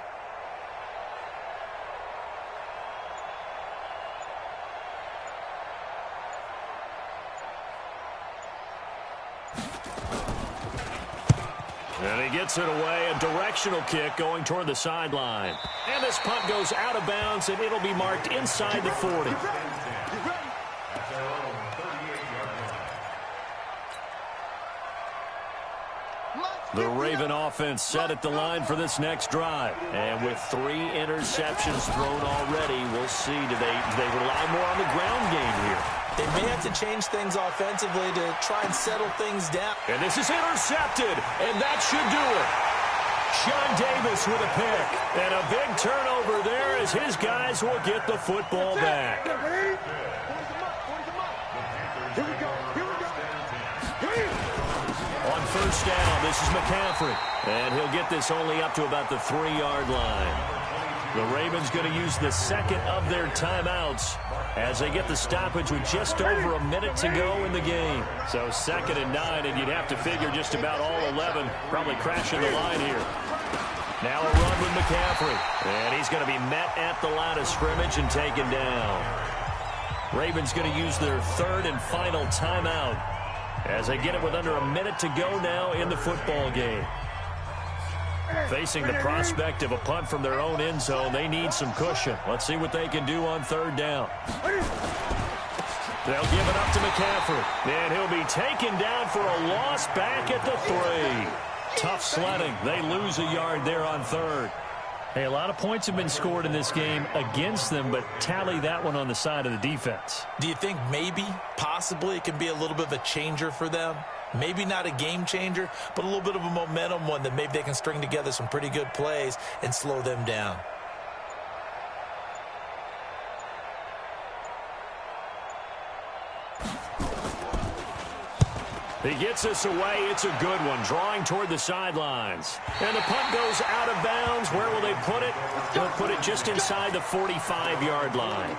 And he gets it away, a directional kick going toward the sideline. And this punt goes out of bounds, and it'll be marked inside the 40. The Raven offense set at the line for this next drive. And with 3 interceptions thrown already, we'll see. Do they rely more on the ground game here? They may have to change things offensively to try and settle things down. And this is intercepted, and that should do it. Sean Davis with a pick. And a big turnover there as his guys will get the football back. Here we go. On first down, this is McCaffrey. And he'll get this only up to about the 3-yard line. The Ravens going to use the second of their timeouts as they get the stoppage with just over a minute to go in the game. So 2nd and 9, and you'd have to figure just about all 11 probably crashing the line here. Now a run with McCaffrey. And he's going to be met at the line of scrimmage and taken down. Ravens going to use their 3rd and final timeout as they get it with under a minute to go now in the football game. Facing the prospect of a punt from their own end zone, they need some cushion. Let's see what they can do on 3rd down. They'll give it up to McCaffrey. And he'll be taken down for a loss back at the 3. Tough sledding. They lose a yard there on 3rd. Hey, a lot of points have been scored in this game against them, but tally that one on the side of the defense. Do you think maybe, possibly, it can be a little bit of a changer for them? Maybe not a game changer, but a little bit of a momentum one that maybe they can string together some pretty good plays and slow them down. He gets this away. It's a good one, drawing toward the sidelines. And the punt goes out of bounds. Where will they put it? They'll put it just inside the 45-yard line.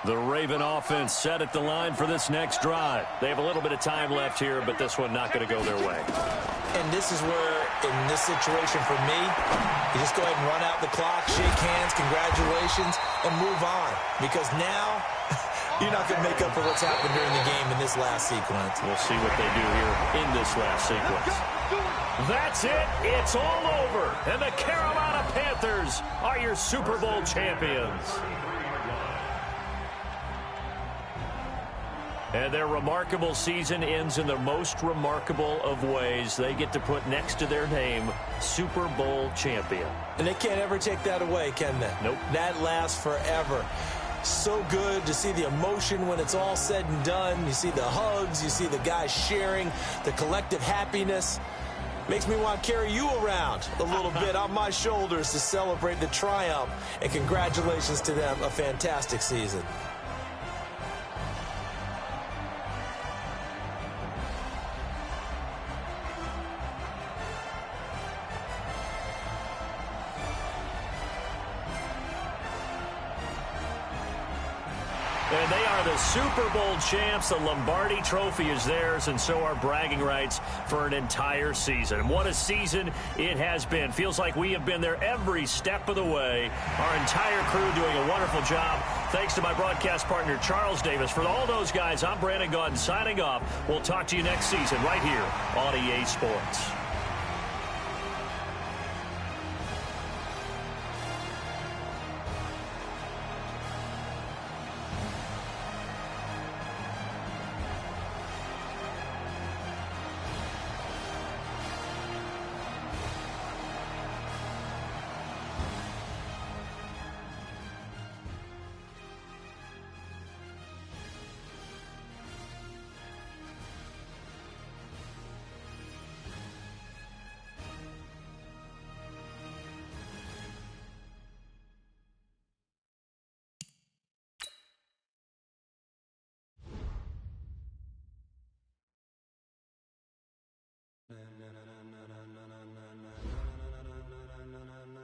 The Raven offense set at the line for this next drive. They have a little bit of time left here, but this one not going to go their way. And this is where, in this situation for me, you just go ahead and run out the clock, shake hands, congratulations, and move on. Because now, you're not going to make up for what's happened during the game in this last sequence. We'll see what they do here in this last sequence. That's it. It's all over. And the Carolina Panthers are your Super Bowl champions. And their remarkable season ends in the most remarkable of ways. They get to put next to their name, Super Bowl champion. And they can't ever take that away, can they? Nope. That lasts forever. So good to see the emotion when it's all said and done. You see the hugs, you see the guys sharing, the collective happiness. Makes me want to carry you around a little bit on my shoulders to celebrate the triumph. And congratulations to them, a fantastic season. And they are the Super Bowl champs. The Lombardi Trophy is theirs, and so are bragging rights for an entire season. What a season it has been. Feels like we have been there every step of the way. Our entire crew doing a wonderful job. Thanks to my broadcast partner, Charles Davis. For all those guys, I'm Brandon Gaudin signing off. We'll talk to you next season right here on EA Sports.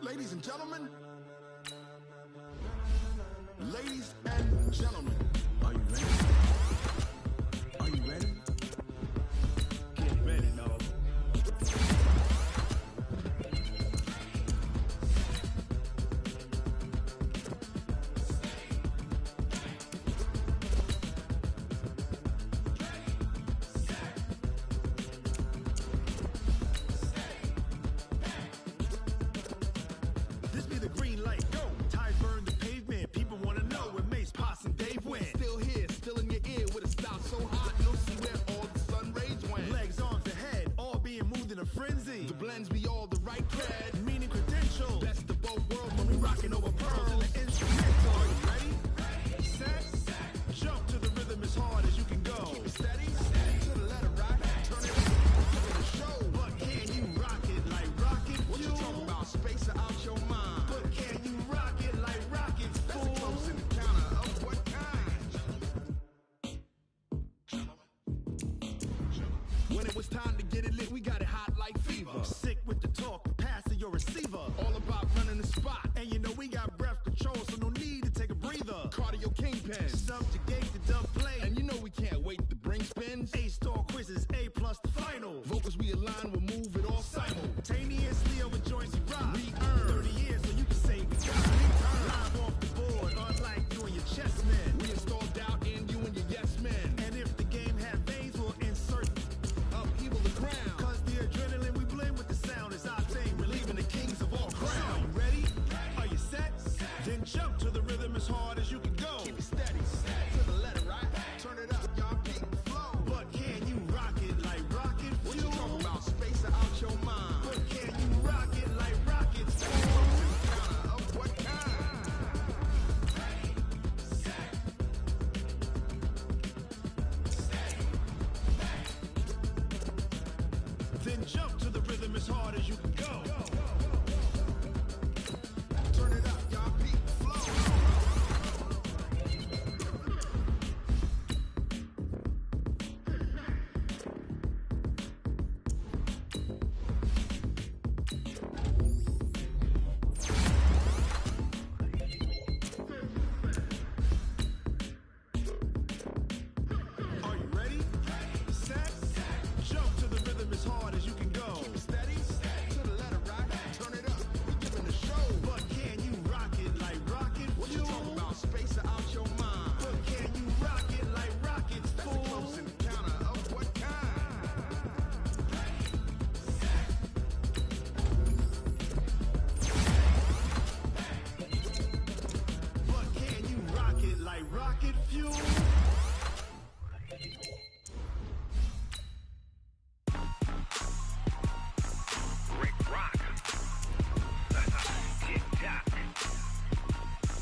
Ladies and gentlemen, ladies and gentlemen, are you ready? Are you ready? Get ready, dog. This be the green light, go. Tires burn the pavement. People want to know where Mace, Poss, and Dave went. Still here, still in your ear. game pen. Subjugate the dub play. And you know we can't wait to bring spins. A-star quizzes, A+ the final. Vocals we align, we'll move it all simultaneously over joints we rock. We earn 30 years so you can say we got return. Live off the board, unlike you and your chess men. We install doubt in you and your yes men. And if the game had veins, we'll insert upheaval the ground. Cause the adrenaline we blend with the sound is our thing, relieving the kings of all crowns. Are you ready? Are you set? Then jump to the rhythm as hard as you can go. Keep it steady, to the letter, right? Turn it up, y'all keep the flow. But can you rock it like rocket fuel? What you talking about? Space out your mind. But can you rock it like rockets fuel? Of what kind? Then jump to the rhythm as hard as you can go. Turn it up, y'all peep the flow. Are you ready? Set? Jump to the rhythm as hard as you can go. Keep it steady, to the letter, right? Turn it up, we giving the show. But can you rock it like rocket fuel? What you talking about? Space out your mind. But can you rock it like rockets, fool? That's a close encounter of what kind? But can you rock it like rocket fuel? Rick Rock. Tick-tock.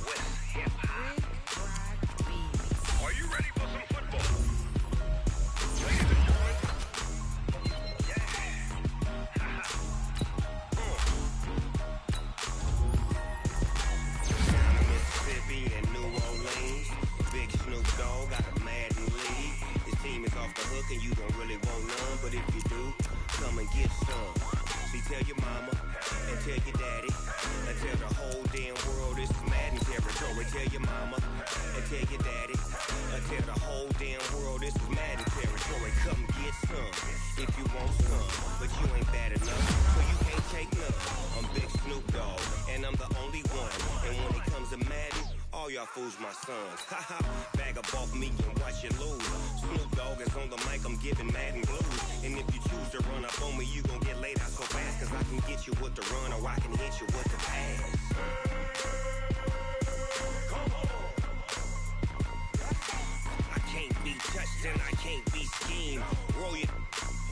West hip-hop. Are you ready for some football? Ladies and gentlemen. Yeah. Down in Mississippi and New Orleans, Big Snoop Dogg got a Madden lead. His team is off the hook and you don't really want none, but if you do, come and get some. See, tell your mama and tell your daddy and tell the whole damn world this is Madden territory. Tell your mama and tell your daddy and tell the whole damn world this is Madden territory. Come get some if you want some, but you ain't bad enough, so you can't take none. I'm Big Snoop Dogg and I'm the only one. And when it comes to Madden, all y'all fools my sons. Haha, bag up off me and watch you lose. Snoop Dogg is on the mic, I'm giving Madden blues. And if you choose to run up on me, you gon' get laid out so fast. Cause I can get you with the run or I can hit you with the pass. Come on. I can't be touched and I can't be schemed. Roll you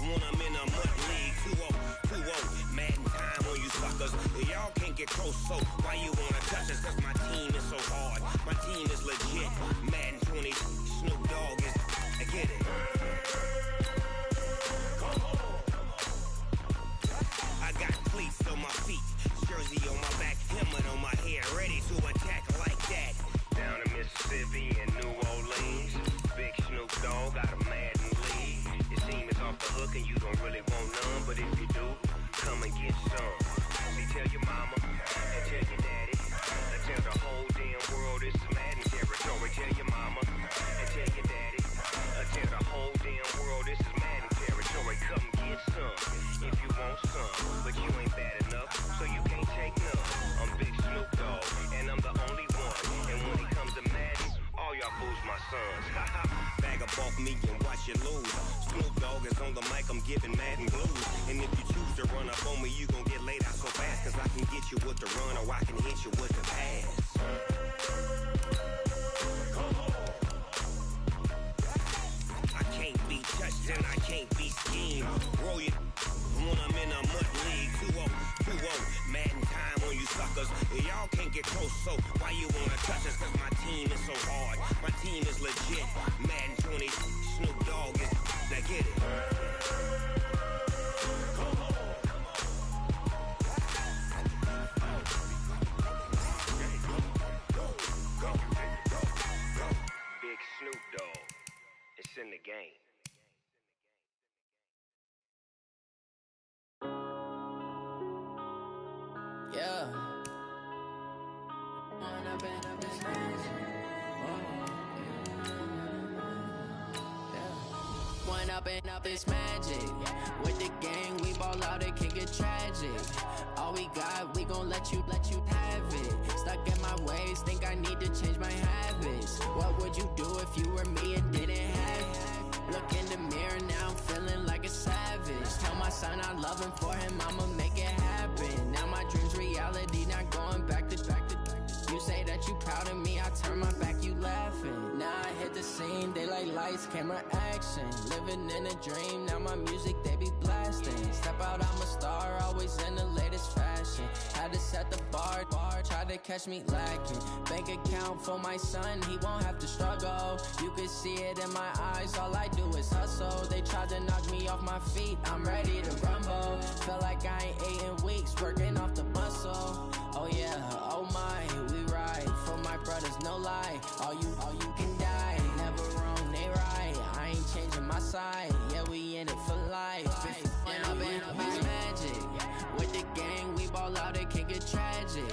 when I'm in a mud league. 2-0, Madden time on you suckers. Y'all can't get close, so why you wanna touch us? Cause my team is so hard. My team is legit. Madden 20, Snoop Dogg is, I get it. I got cleats on my feet, jersey on my back, helmet on my head, ready to attack like that. Down in Mississippi and New Orleans, Big Snoop Dogg got a Madden lead. Your team is off the hook and you don't really want none, but if you do, come and get some. See, tell your mama and tell your daddy and tell the whole damn world this is Madden territory. Tell your mama and tell your daddy and tell the whole damn world this is Madden territory. Come get some if you want some, but you ain't bad enough, so you can't take none. I'm Big Snoop Dogg and I'm the only one. And when it comes to Madden, all y'all fools my sons. Bag up off me and watch you lose. Snoop Dogg is on the mic, I'm giving Madden blues. And if you choose to run up on me, you gon' get laid out so fast. Cause I can get you with the run or I can hit you with the pass. Come on. I can't be touched and I can't be schemed. Roll you when I'm in a mud league. 2-0, Madden time on you suckers. Y'all can't get close, so why you wanna touch us? Cause my team is so hard. My team is legit. Madden 20, Snoop Dogg is, now get it. Come on. Big Snoop Dogg, it's in the game. Yeah. Wanna bend up this Run up and up, it's magic. With the gang, we ball out, it can get tragic. All we got, we gon' let you have it. Stuck in my ways, think I need to change my habits. What would you do if you were me and didn't have it? Look in the mirror, now I'm feeling like a savage. Tell my son I love him, for him I'ma make it happen. Now my dream's reality, not going back to. You say that you proud of me, I turn my back, you laughing. Now I hit the scene, they like lights, camera, action. Living in a dream, now my music, they be blasting. Step out, I'm a star, always in the latest fashion. Had to set the bar, try to catch me lacking. Bank account for my son, he won't have to struggle. You can see it in my eyes, all I do is hustle. They tried to knock me off my feet, I'm ready to rumble. Feel like I ain't ate in weeks, working off the muscle. Oh yeah, oh my, we ride for my brothers, no lie. All you can die, never wrong, they right. I ain't changing my side, yeah, we in it for life. And up and up, it's magic. With the gang, we ball out, it can get tragic.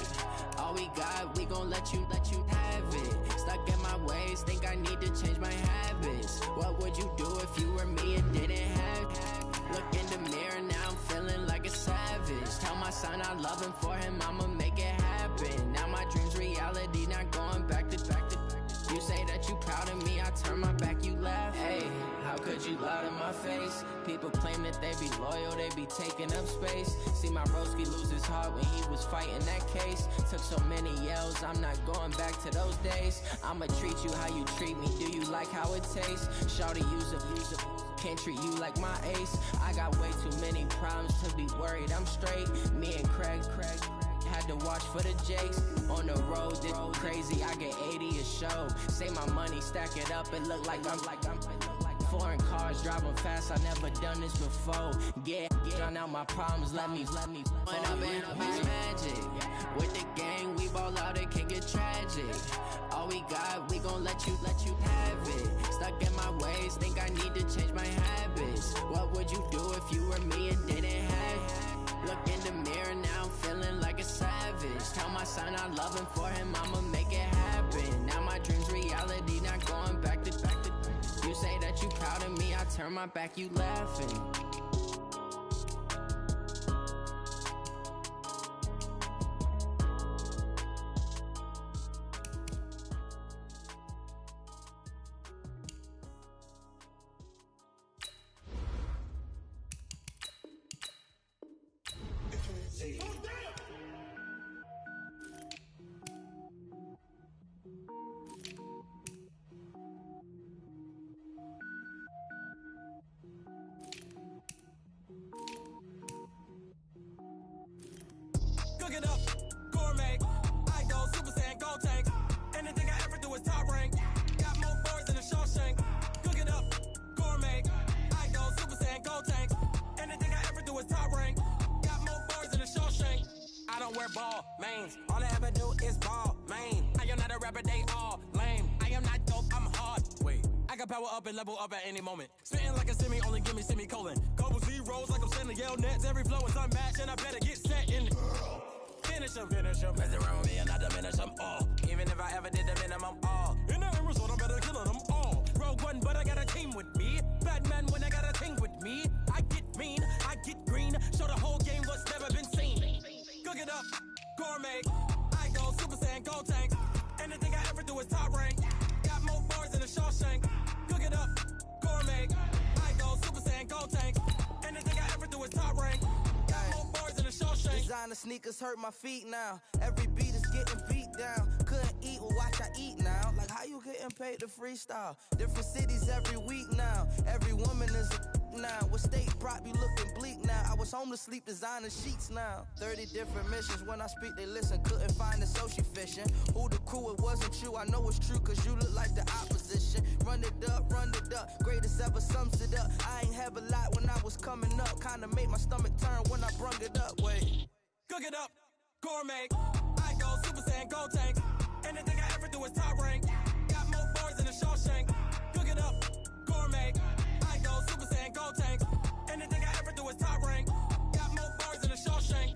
All we got, we gon' let you have it. Stuck in my ways, think I need to change my habits. What would you do if you were me and didn't have it? Look in the mirror, now I'm feeling like a savage. Tell my son I love him, for him I'ma make it happen. Now my dream's reality, not going back to. You say that you proud of me, I turn my back, you laugh. Hey, how could you lie to my face? People claim that they be loyal, they be taking up space. See my broski lose his heart when he was fighting that case. Took so many yells, I'm not going back to those days. I'ma treat you how you treat me, do you like how it tastes? Shawty, use a can't treat you like my ace. I got way too many problems to be worried, I'm straight. Me and Craig had to watch for the Jakes. On the road, did crazy, I get 80 a show. Say my money, stack it up, it look like I'm foreign cars, driving fast, I never done this before. Drown out my problems, let me When up and up, it's magic. With the gang, we ball out, it can get tragic. All we got, we gon' let you have it. Stuck in my ways, think I need to change my habits. What would you do if you were me and didn't have it? Look in the mirror, now I'm feeling like a savage. Tell my son I love him, for him I'ma make it happen. Now my dream's reality, not going back to. You say that you proud of me, I turn my back, you laughing. Cook it up, gourmet. I go Super Saiyan, gold tank. Anything I ever do is top rank. Got more boys than a Shawshank. Cook it up, gourmet. I go Super Saiyan, gold tank. Anything I ever do is top rank. Got more boys than a Shawshank. I don't wear ball mains. All I ever do is ball main. I am not a rapper, they all lame. I am not dope, I'm hard. Wait, I can power up and level up at any moment. Spitting like a semi, only give me semicolon. Couple zeros like I'm sending yell nets. Every flow is unmatched and I better get set in. Finish them. Mess around with me and I diminish them all. Even if I ever did the minimum all. In the end result, I'm better killing them all. Rogue One, but I got a team with me. Batman when I got a thing with me. I get mean, I get green. Show the whole game what's never been seen. Cook it up, gourmet. I go Super Saiyan, gold tank. Anything I ever do is top rank. Got more bars than a Shawshank. Cook it up, gourmet. I go Super Saiyan, gold tank. Anything I ever do is top rank. Got more bars than a Shawshank. Designer sneakers hurt my feet now. Every beat is getting beat down. Couldn't eat, well watch I eat now. Like how you getting paid to freestyle? Different cities every week now. Every woman is a now. What state prop you looking bleak now? I was home to sleep, designer sheets now. 30 different missions. When I speak, they listen. Couldn't find it, so she fishing. Who the crew? It wasn't you. I know it's true, cause you look like the opposition. Run it up, greatest ever sums it up. I ain't have a lot when I was coming up. Kinda made my stomach turn when I brung it up. Wait. Cook it up, gourmet. I go Super Saiyan, gold tank. Anything I ever do is top rank. Got more bars than a Shawshank. Cook it up, gourmet. I go Super Saiyan, gold tank. Anything I ever do is top rank. Got more bars than a Shawshank.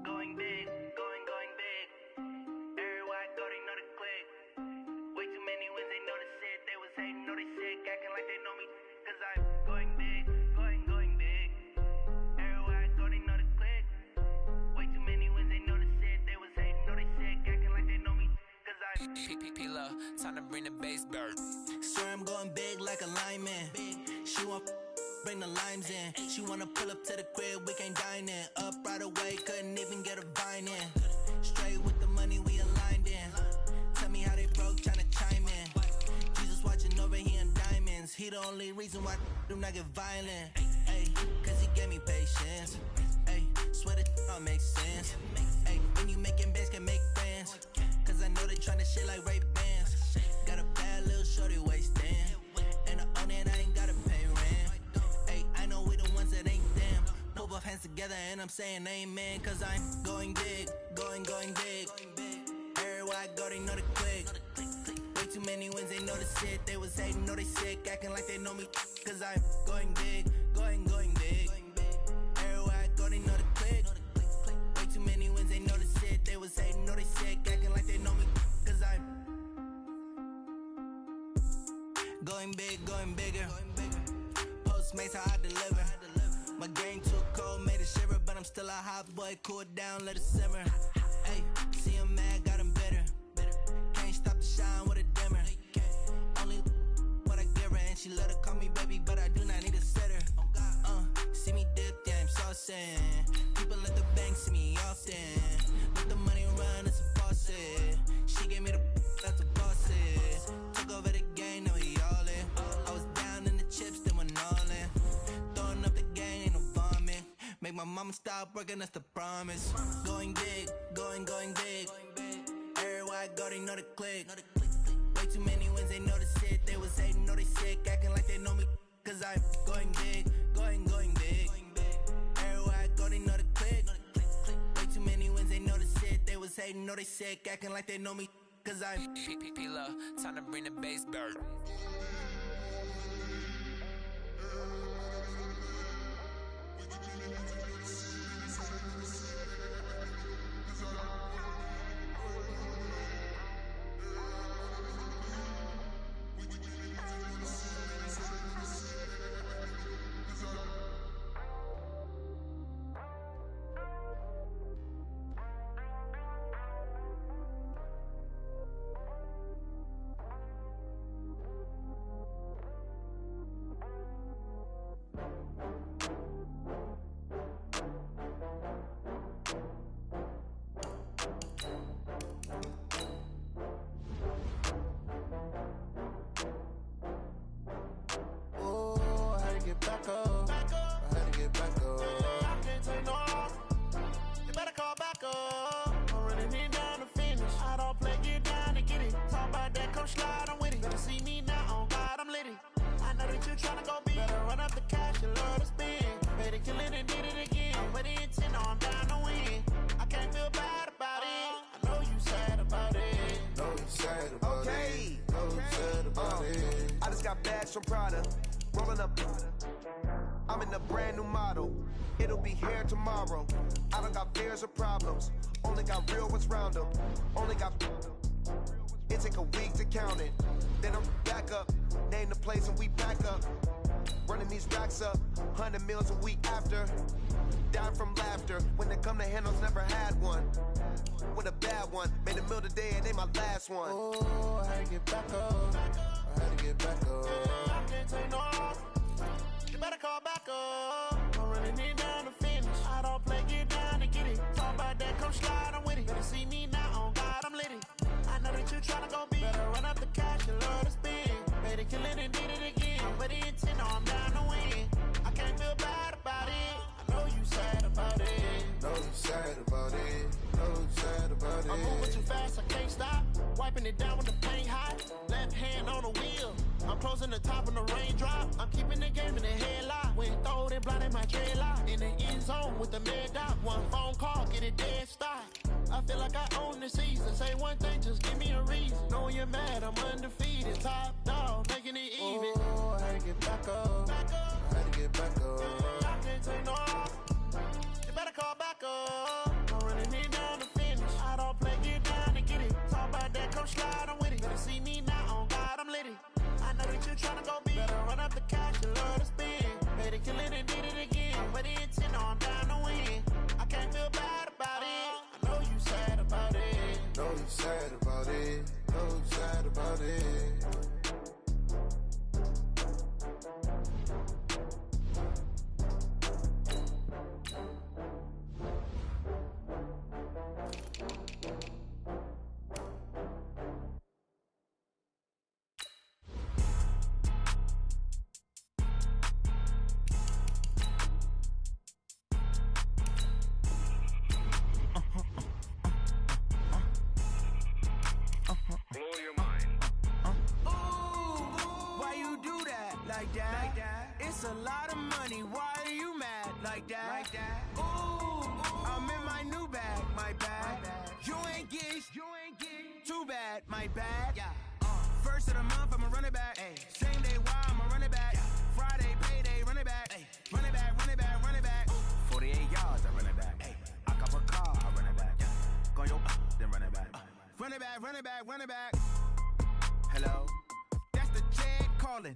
Going big, going big. Everywhere I go, they know the clip. Time to bring the bass bird. Swear I'm going big like a lineman. She want bring the limes in. She wanna pull up to the crib, we can't dine in. Up right away, couldn't even get a vine in. Straight with the money we aligned in. Tell me how they broke, tryna chime in. Jesus watching over here in diamonds. He the only reason why do not get violent. Ay, cause he gave me patience. Ay, swear that don't make sense. Ay, when you making bands can make friends. Cause I know they tryna shit like Ray-Bans. Got a bad little shorty wasting. And I own it, I ain't gotta pay rent. Ay, I know we the ones that ain't them. Pull both hands together and I'm saying amen. Cause I'm going big, going big. Everywhere I go, they know the click. Way too many wins, they know the shit. They was hating, know they sick, acting like they know me. Cause I'm going big, going big. Everywhere I go, they know the click. Way too many wins, they know the shit. They was hating, know they sick, acting like they know me. Cause I'm going big, going bigger. Postmates how I deliver. My game too cold, made it shiver, but I'm still a hot boy. Cool it down, let it simmer. Hey, see him mad, got him bitter. Can't stop the shine with a dimmer. Only what I give her, and she let her call me baby, but I do not need a sitter. See me dip, yeah, I'm saucing. People at the bank see me often. Let the money run, it's a faucet. She gave me the that's a faucet. Took over the game, now we all in. I was down in the chips, then went all in. Throwing up the game, ain't no vomit. Make my mama stop working, that's the promise. Going big, going big. Everywhere I go, they know the click. Way too many wins, they know the shit. They was hating, know they sick, acting like they know me. Cause I'm going big, going big. Everywhere I go, they know the click. Way too many wins, they know the shit. They was hating, know they sick, acting like they know me. Cause I'm time to bring the bass bird. From Prada, rolling up. I'm in a brand new model. It'll be here tomorrow. I don't got fears or problems. Only got real ones round them. Only got. It take a week to count it. Then I'm back up. Name the place and we back up. Running these racks up. 100 meals a week after. Down from laughter. When it come to handles, never had one. With a bad one. Made a meal today and they my last one. Oh, I had to get back up. I had to get back up. I can't take no off. You better call back up. I'm running it down to finish. I don't play, get down to get it. Talk about that, come slide, I'm with it. Better see me now, on God, I'm litty. I know that you tryna go big. Better run up the cash, you love to spend. Better kill it and did it again. But the intent, no, I'm down to win. I can't feel bad about it. I know you sad about it. Know you sad about it. Know you sad about it. I'm moving too fast, I can't stop. Wiping it down with the paint hot. Left hand on the wheel. I'm closing the top of the raindrop. I'm keeping the game in the headlock. When throwed and blinded my dreadlock. In the end zone with the mad dot. One phone call, get it dead stop. I feel like I own the season. Say one thing, just give me a reason. Knowing you're mad, I'm undefeated. Top dog, making it even. Oh, I had to get back up. I had to get back up. I can't take no off. You better call back up. I'm running it down to finish. I don't play, get down to get it. Talk about that, come slide, I'm with it. Better see me now, on God, I'm litty. I know that you tryna go big. Better run up the cash, you love to spend. Better kill it and did it again. But the intent, no, I'm down to win. I can't feel bad about it. I know you sad about it. Know you sad about it. Know like that. It's a lot of money, why are you mad like that? Ooh, I'm in my new bag, my bad. You ain't get too bad, my bad. First of the month, I'ma run it back. Same day, why I'ma run it back. Friday, payday, run it back. Run it back, run it back, run it back. 48 yards, I run it back. I cop a car, I run it back. Go your then run it back. Run it back, run it back, run it back. Hello? That's the jag calling.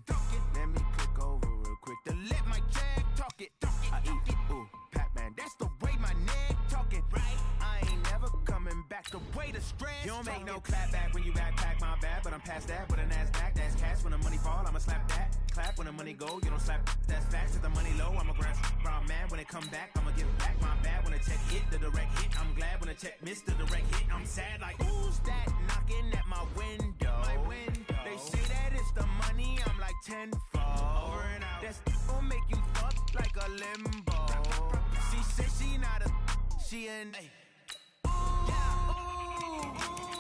Let me click over real quick to let my jag talk it. I eat it, ooh, Pac-Man. That's the way my neck talking. Right? I ain't never coming back. The way the stress. You don't make no clap back when you backpack, my bad. But I'm past that with a NASDAQ. That's cash when the money fall. I'ma slap that. Clap when the money go. You don't slap. That's facts. If the money low, I'ma grab. Brown man when it come back, I'ma give back. My bad when the check hit the direct hit. I'm glad when the check missed the direct hit. I'm sad like who's that knocking at my window? They say that it's the money. I'm like tenfold. Over and out. That's gon' make you fuck like a limbo. She said she not a. She an.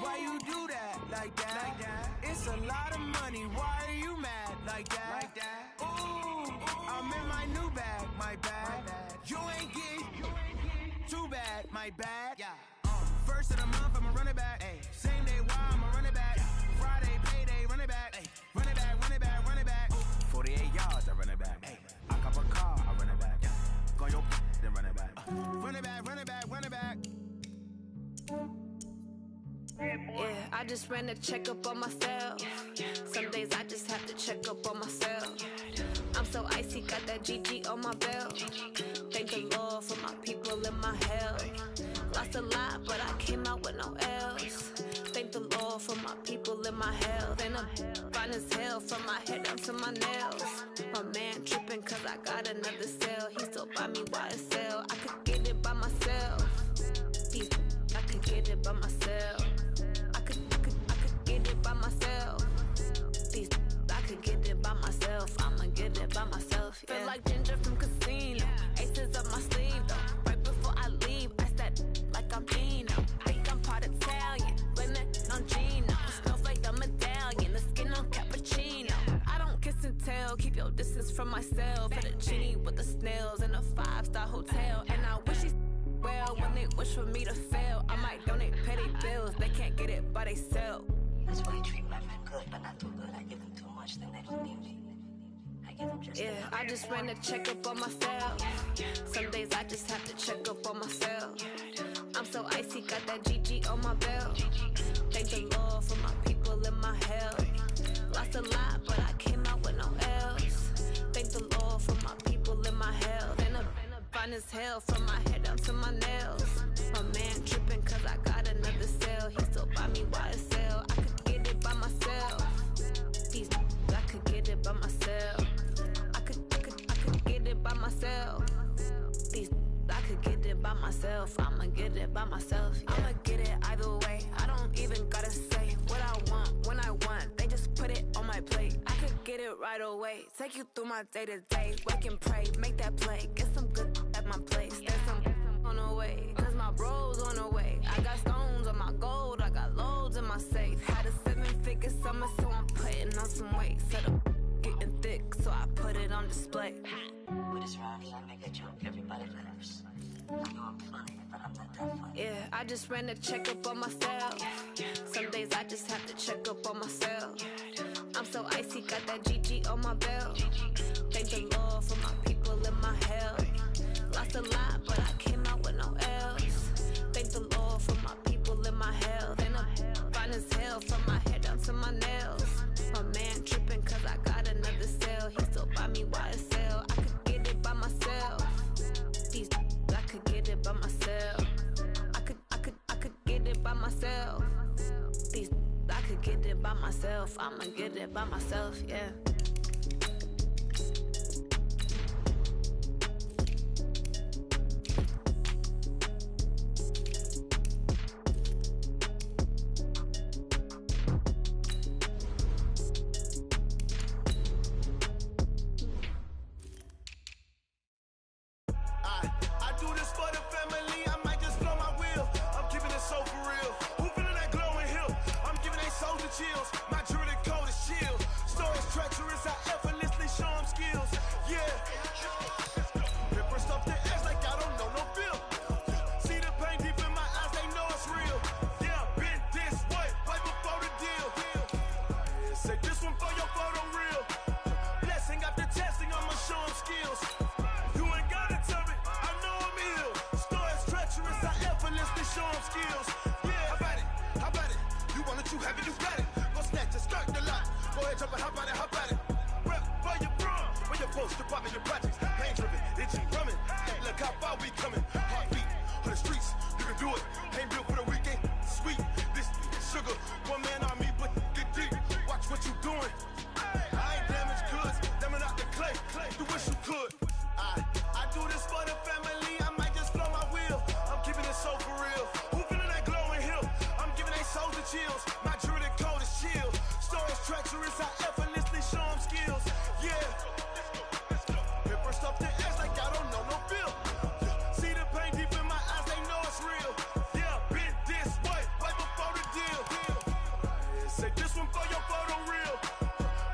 Why you do that like that? It's a lot of money. Why are you mad like that? Ooh, I'm in my new bag, my bad. You ain't get too bad, my bad. First of the month, I'ma run it back. Same day, why I'ma run it back. Friday, payday, run it back. Run it back, run it back, run it back. 48 yards, I run it back. I cop a car, I run it back. Go your then run it back. Run it back, run it back, run it back. Yeah, I just ran a checkup on myself. Some days I just have to check up on myself. I'm so icy, got that GG on my belt. Thank the Lord for my people in my health. Lost a lot, but I came out with no else. Thank the Lord for my people in my health. And I'm fine as hell from my head down to my nails. My man tripping cause I got another cell. He still buy me YSL. I could get it by myself. I could get it by myself. I could get it by myself. I could get it by myself. I'ma get it by myself. Yeah. Feel like Ginger from Casino. Aces up my sleeve though. Right before I leave, I said like I'm Dino. Think I'm part Italian. Blame it on Gino. Smells like the medallion. The skin on cappuccino. I don't kiss and tell. Keep your distance from myself. Fettuccine with the snails in a 5-star hotel. And I wish he's well when they wish for me to fail. I might donate petty bills. They can't get it by themselves. That's why I treat my friend good, but not too good. I give them too much, then they don't need me. I give them just enough. I just ran a checkup on myself. Some days I just have to check up on myself. I'm so icy, got that GG on my belt. Thank the Lord for my people in my health. Lost a lot, but I came out with no else. Thank the Lord for my people in my health. And I'm fine as hell from my head down to my nails. My man tripping cause I got another cell. He still buy me YSL. I could get it by myself. I could get it by myself. I could get it by myself. I could get it by myself. I'ma get it by myself. Yeah. I'ma get it either way. I don't even gotta say what I want when I want. They just put it on my plate. I could get it right away. Take you through my day to day. Wake and pray, make that play. Get some good at my place. There's some on the way. Cause my bro's on the way. I got stones on my gold. I got loads in my safe. Had a 7-figure summer, so I'm putting on some weight. Set up getting thick, so I put it on display. With this rhyme, I make a joke, everybody laughs. I know I'm funny, but I'm not that funny. Yeah, I just ran a checkup on myself. Some days I just have to check up on myself. I'm so icy, got that GG on my belt. Thank the Lord for my people in my health. Lost a lot, but I came out with no else. Thank the Lord for my people in my health. And I'm fine as hell from my head down to my nails. My man tripping cause I got another cell. He still buy me YSL. I could get it by myself. I could get it by myself. I could get it by myself. I could get it by myself. I'ma get it by myself, yeah. Chills. My jewelry coat is chill. Stories treacherous, I effortlessly show them show them skills. Yeah, how about it? How about it? You want it, you have it, you got it. Go snatch it, skirt the lot. Go ahead, jump it, how about it? How about it? Rep for your bro, for your post, your pop, and your projects. Pain driven, itchy, drumming. Hey, look how far we coming. Heartbeat on the streets, you can do it. Ain't built for the weekend. Sweet, this sugar, one man army, but get deep. Watch what you doing. I ain't damaged goods, damn it out the clay. You wish you could. I do this for the family. I might just blow my wheel. I'm keeping it so for real. Who feeling that glowing hill? I'm giving they souls the chills. My jewelry code is chill. Stories treacherous, I effortlessly show them skills. Yeah. Hit first off the edge like I don't know no feel. See the pain deep in my eyes, they know it's real. Yeah, been this way, right before the deal. Say this one for your photo real.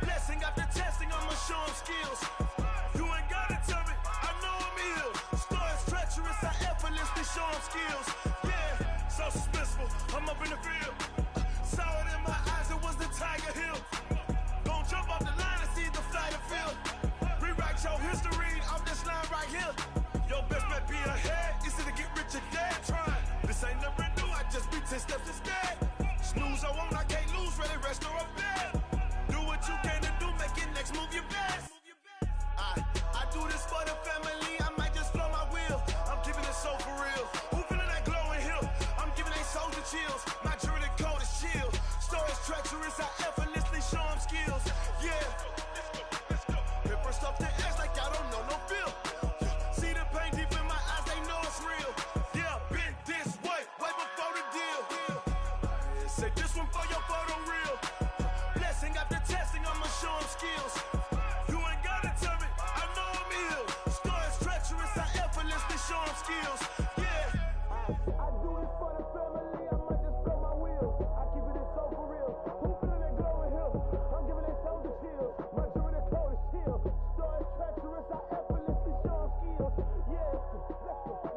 Blessing after testing, I'ma show them skills. You ain't gotta tell me, I know I'm ill. Stories treacherous, I effortlessly show them skills. Yeah, so suspenseful, I'm up in the field. Saw it in my eyes, it was the Tiger Hill. Gon' jump off the line and see the flight of field. Rewrite your history off this line right here. Your best bet be ahead, easy to get rich or dead trying. This ain't never new, I just be 10 steps instead. Snooze I won't, I can't lose, ready, rest or I'm dead. Do what you can to do, make it next move your best. I do this for the family, I might just blow my wheel. I'm keeping it so for real. Who feeling that glowing hill? I'm giving they souls the chills. My jewelry code is chill. Stories treacherous, I effortlessly show them skills. Yeah. Hit first off the edge like I don't know no feel. See the pain deep in my eyes, they know it's real. Yeah, been this way, way before the deal. Say this one for your photo real. Blessing after testing, I'ma show them skills. You ain't gotta tell me, I know I'm ill. Stories treacherous, I effortlessly show them skills. Yeah. I do this for the family, I might just blow my wheel. I keep it so for real. Who feeling that glowing hill? I'm giving they souls the chills. My jewelry code is chill. Stories treacherous, I effortlessly show them skills. Yeah,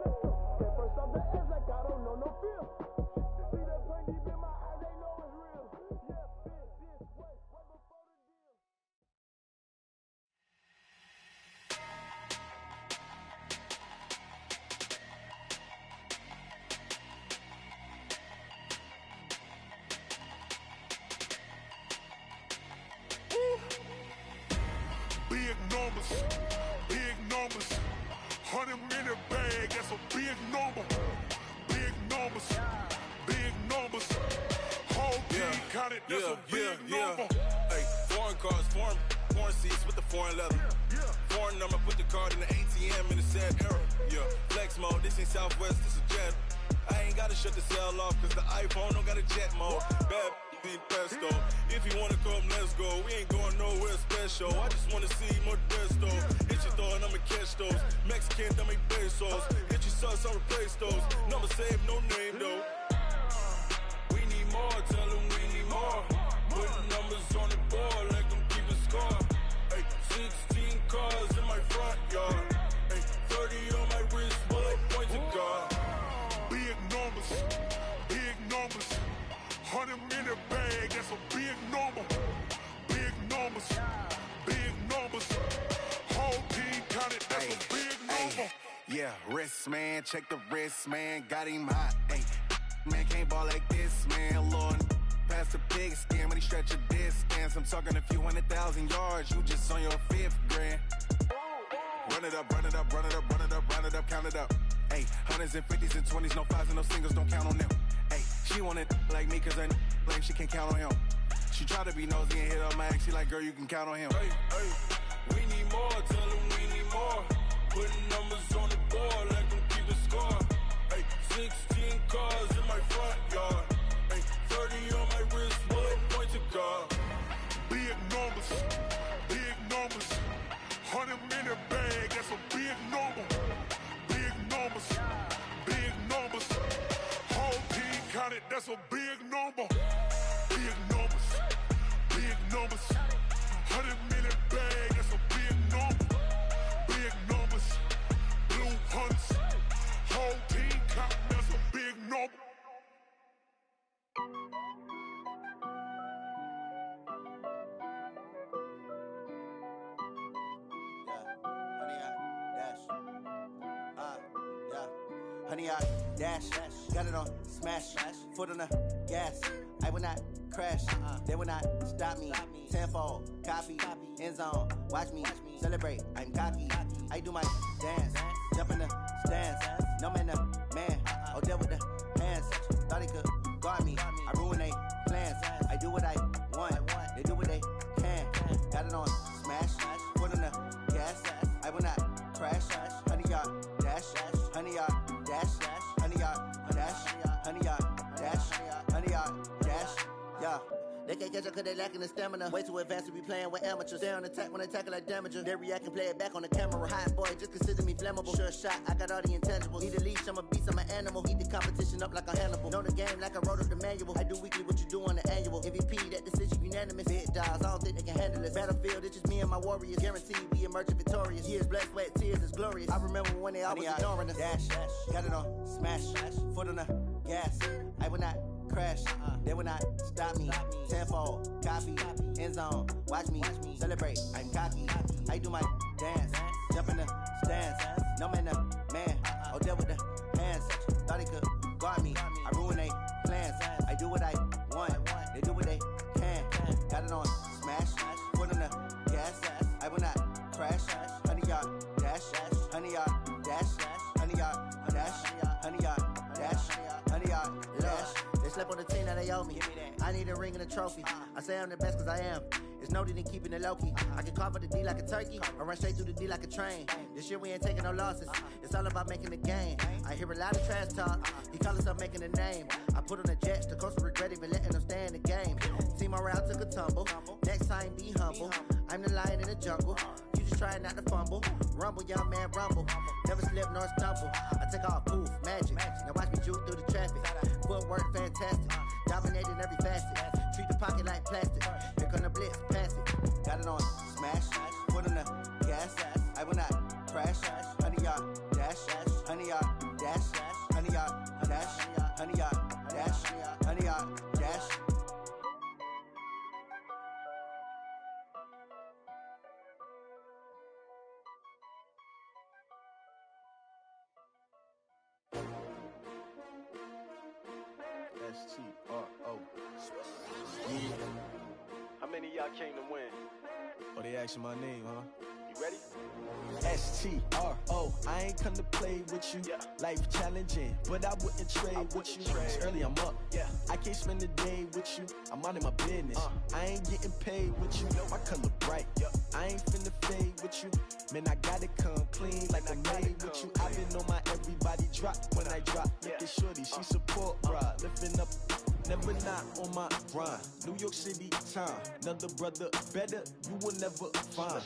let's go. Get first off the edge like I don't know no feel. See that pain deep in my eyes, they know it's real. Yeah, been this way, way before the deal. Big numbers, big numbers. 100 in the bag, that's a big number. Big numbers, big numbers. Whole team counted, that's a big number. Hey, foreign cars, foreign seats with the foreign leather. Foreign number, put the card in the ATM in the sad era. Yeah, flex mode, this ain't Southwest, this is Jet. I ain't gotta shut the cell off, cause the iPhone don't got a jet mode. Bad be pesto. If you wanna come, let's go. We ain't going nowhere special. I just wanna see more desto. Hit your thought, I'ma catch those. Mexican, dummy pesos. Hit your sauce, I'll replace those. Number save, no name though. We need more, tell them we need more. Putting numbers on the board, like them keeping score. Hey, 16 cars in my front yard. Hey, 30 on my wrist, while I point to God. Big numbers, big numbers. 100 in the bag, that's a big number. Big numbers, big numbers. Whole team counted, that's a big number. Yeah, wrist man, check the wrist man, got him hot. Ay, man can't ball like this, man. Lord, past the big skin when he stretch a distance. I'm talking a few 100,000 yards, you just on your 5th grand. Run it up, run it up, run it up, run it up, run it up, count it up. Ay, hundreds and 50s and 20s, no 5s and no singles, don't count on them. Ay, she want it like me, cause I like she can't count on him. She try to be nosy and hit up my ex, she like, girl, you can count on him. Hey, hey, we need more, tell them we need more. Putting numbers on the board, like them keep the score. Hey, 16 cars in my front yard. Hey, 30 on my wrist, while I point to God. Big numbers, big numbers. 100 in the bag, that's a big number. Big numbers, big numbers. Whole team counted, that's a big number. Big numbers, big numbers. 100 in the bag, that's a big number. Big numbers, blue hunts. Whole team counted, that's a big number. 100 yard dash. Got it on smash, foot on the gas. I will not crash, they will not stop me. Tenfold, copy, end zone, watch me celebrate. I'm cocky, I do my dance, jump in the stands. No man, the man, oh, deal with the hands. Thought he could guard me, I ruin they plans. I do what I want, they do what they can. Got it on smash, foot on the gas. I will not crash, 100 yard dash, 100 yard dash, 100 yard dash, 100 yard dash, 100 yard dash. Yeah. They can't catch up cause they lacking the stamina. Way too advanced to be playing with amateurs. They on attack when they tackle like damager. They react and play it back on the camera. Hot boy, just consider me flammable. Sure shot, I got all the intangibles. Need a leash, I'm a beast, I'm an animal. Heat the competition up like a Hannibal. Know the game like I wrote up the manual. I do weekly what you do on the annual. MVP, that decision unanimous. Big dogs, I don't think they can handle this. Battlefield, it's just me and my warriors. Guaranteed we emerge victorious. Years, blood, sweat, tears, it's glorious. I remember when they always ignoring us. Dash, got it on smash, foot on the gas. I will not crash, they will not stop me. Tenfold, copy, end zone, watch me celebrate. I'm cocky, I do my dance, jump in the stands. No man, the man, oh, deal with the hands. Thought he could guard me, I ruin they plans. I do what I want, they do what they can. Got it on smash, foot on the gas. I will not crash, 100 yard dash, 100 yard dash, 100 yard dash, 100 yard dash, 100 yard dash. They slept on the team that they owe me. I need a ring and a trophy. I say I'm the best cause I am. It's no need in keeping it low key. I can carve up the D like a turkey, or run straight through the D like a train. This year we ain't taking no losses. It's all about making the game. I hear a lot of trash talk. He call himself making a name. I put on the Jets. The coach will regret even letting them stay in the game. Team around took a tumble. Next time be humble. I'm the lion in the jungle. You just try not to fumble. Rumble, young man, rumble. Never slip nor stumble. I take off, poof, magic. Now watch me juke through the traffic. Footwork fantastic. Dominating every facet. Treat the pocket like plastic. Here come the blitz, pass it. Got it on smash, foot on the gas. I will not crash, 100 yard dash, 100 yard dash, 100 yard dash, 100 yard dash, 100 yard dash. S-T-R-O. Yeah. How many of y'all came to win? Oh, they asking my name, huh? You ready? S-T-R-O. I ain't come to play with you. Yeah. Life challenging, but I wouldn't trade with you. It's early, I'm up. Yeah. I can't spend the day with you. I'm out of my business. I ain't getting paid with you. My color bright. Yeah. I ain't finna fade with you. Man, I gotta come clean like I made with you. I've been on my everybody drop when I drop. Look at shorty, she support, bruh. Lifting up. Never not on my grind. New York City time. Another brother better, you will never find.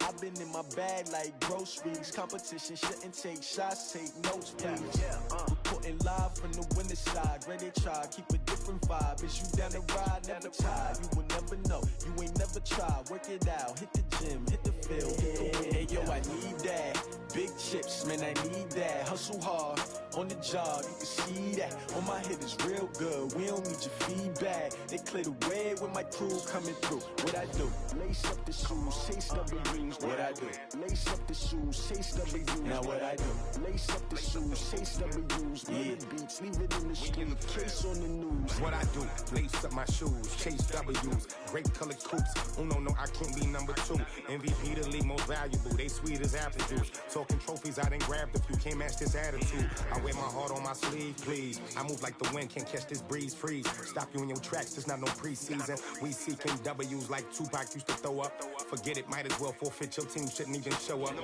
I've been in my bag like groceries. Competition shouldn't take shots, take notes, please. Reporting live from the winter side. Ready to try, keep a different vibe. Is you down the ride, never tired. You will never know, you ain't never tried. Work it out, hit the gym, hit the field, hit the wind. Hey yo, I need that. Big chips, man, I need that. Hustle hard, on the job, you can see that. On my hit is real good, we don't need your feedback. They clear the way when my crew coming through. What I do? Lace up the shoes, chase W's. What I do? Lace up the shoes, chase W's. Now what I do? Lace up the shoes, chase W's. Yeah. Beats, leave it in the street, case on the news. What I do? Lace up my shoes, chase W's. Great colored coops. Oh no, I can't be number 2. MVP the league most valuable. They sweet as apple juice. Talking trophies, I done grabbed a few. Can't match this attitude. I wear my heart on my sleeve, please. I move like the wind, can't catch this breeze. Freeze. Stop you in your tracks. There's not no preseason. We seeking W's like Tupac used to throw up. Forget it, might as well forfeit. Your team shouldn't even show up.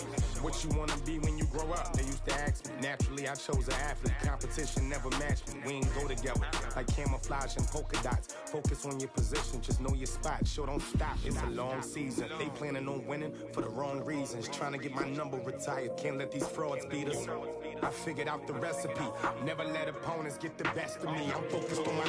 What you wanna be when you grow up? They used to ask me. Naturally, I chose an athlete. Competition never matched me. We ain't go together like camouflage and polka dots. Focus on your position, just know your spot. Sure, don't stop. It's a long season. They planning on winning for the wrong reasons. Trying to get my number retired. Can't let these frauds beat us. I figured out the recipe. Never let opponents get the best of me. I'm focused on my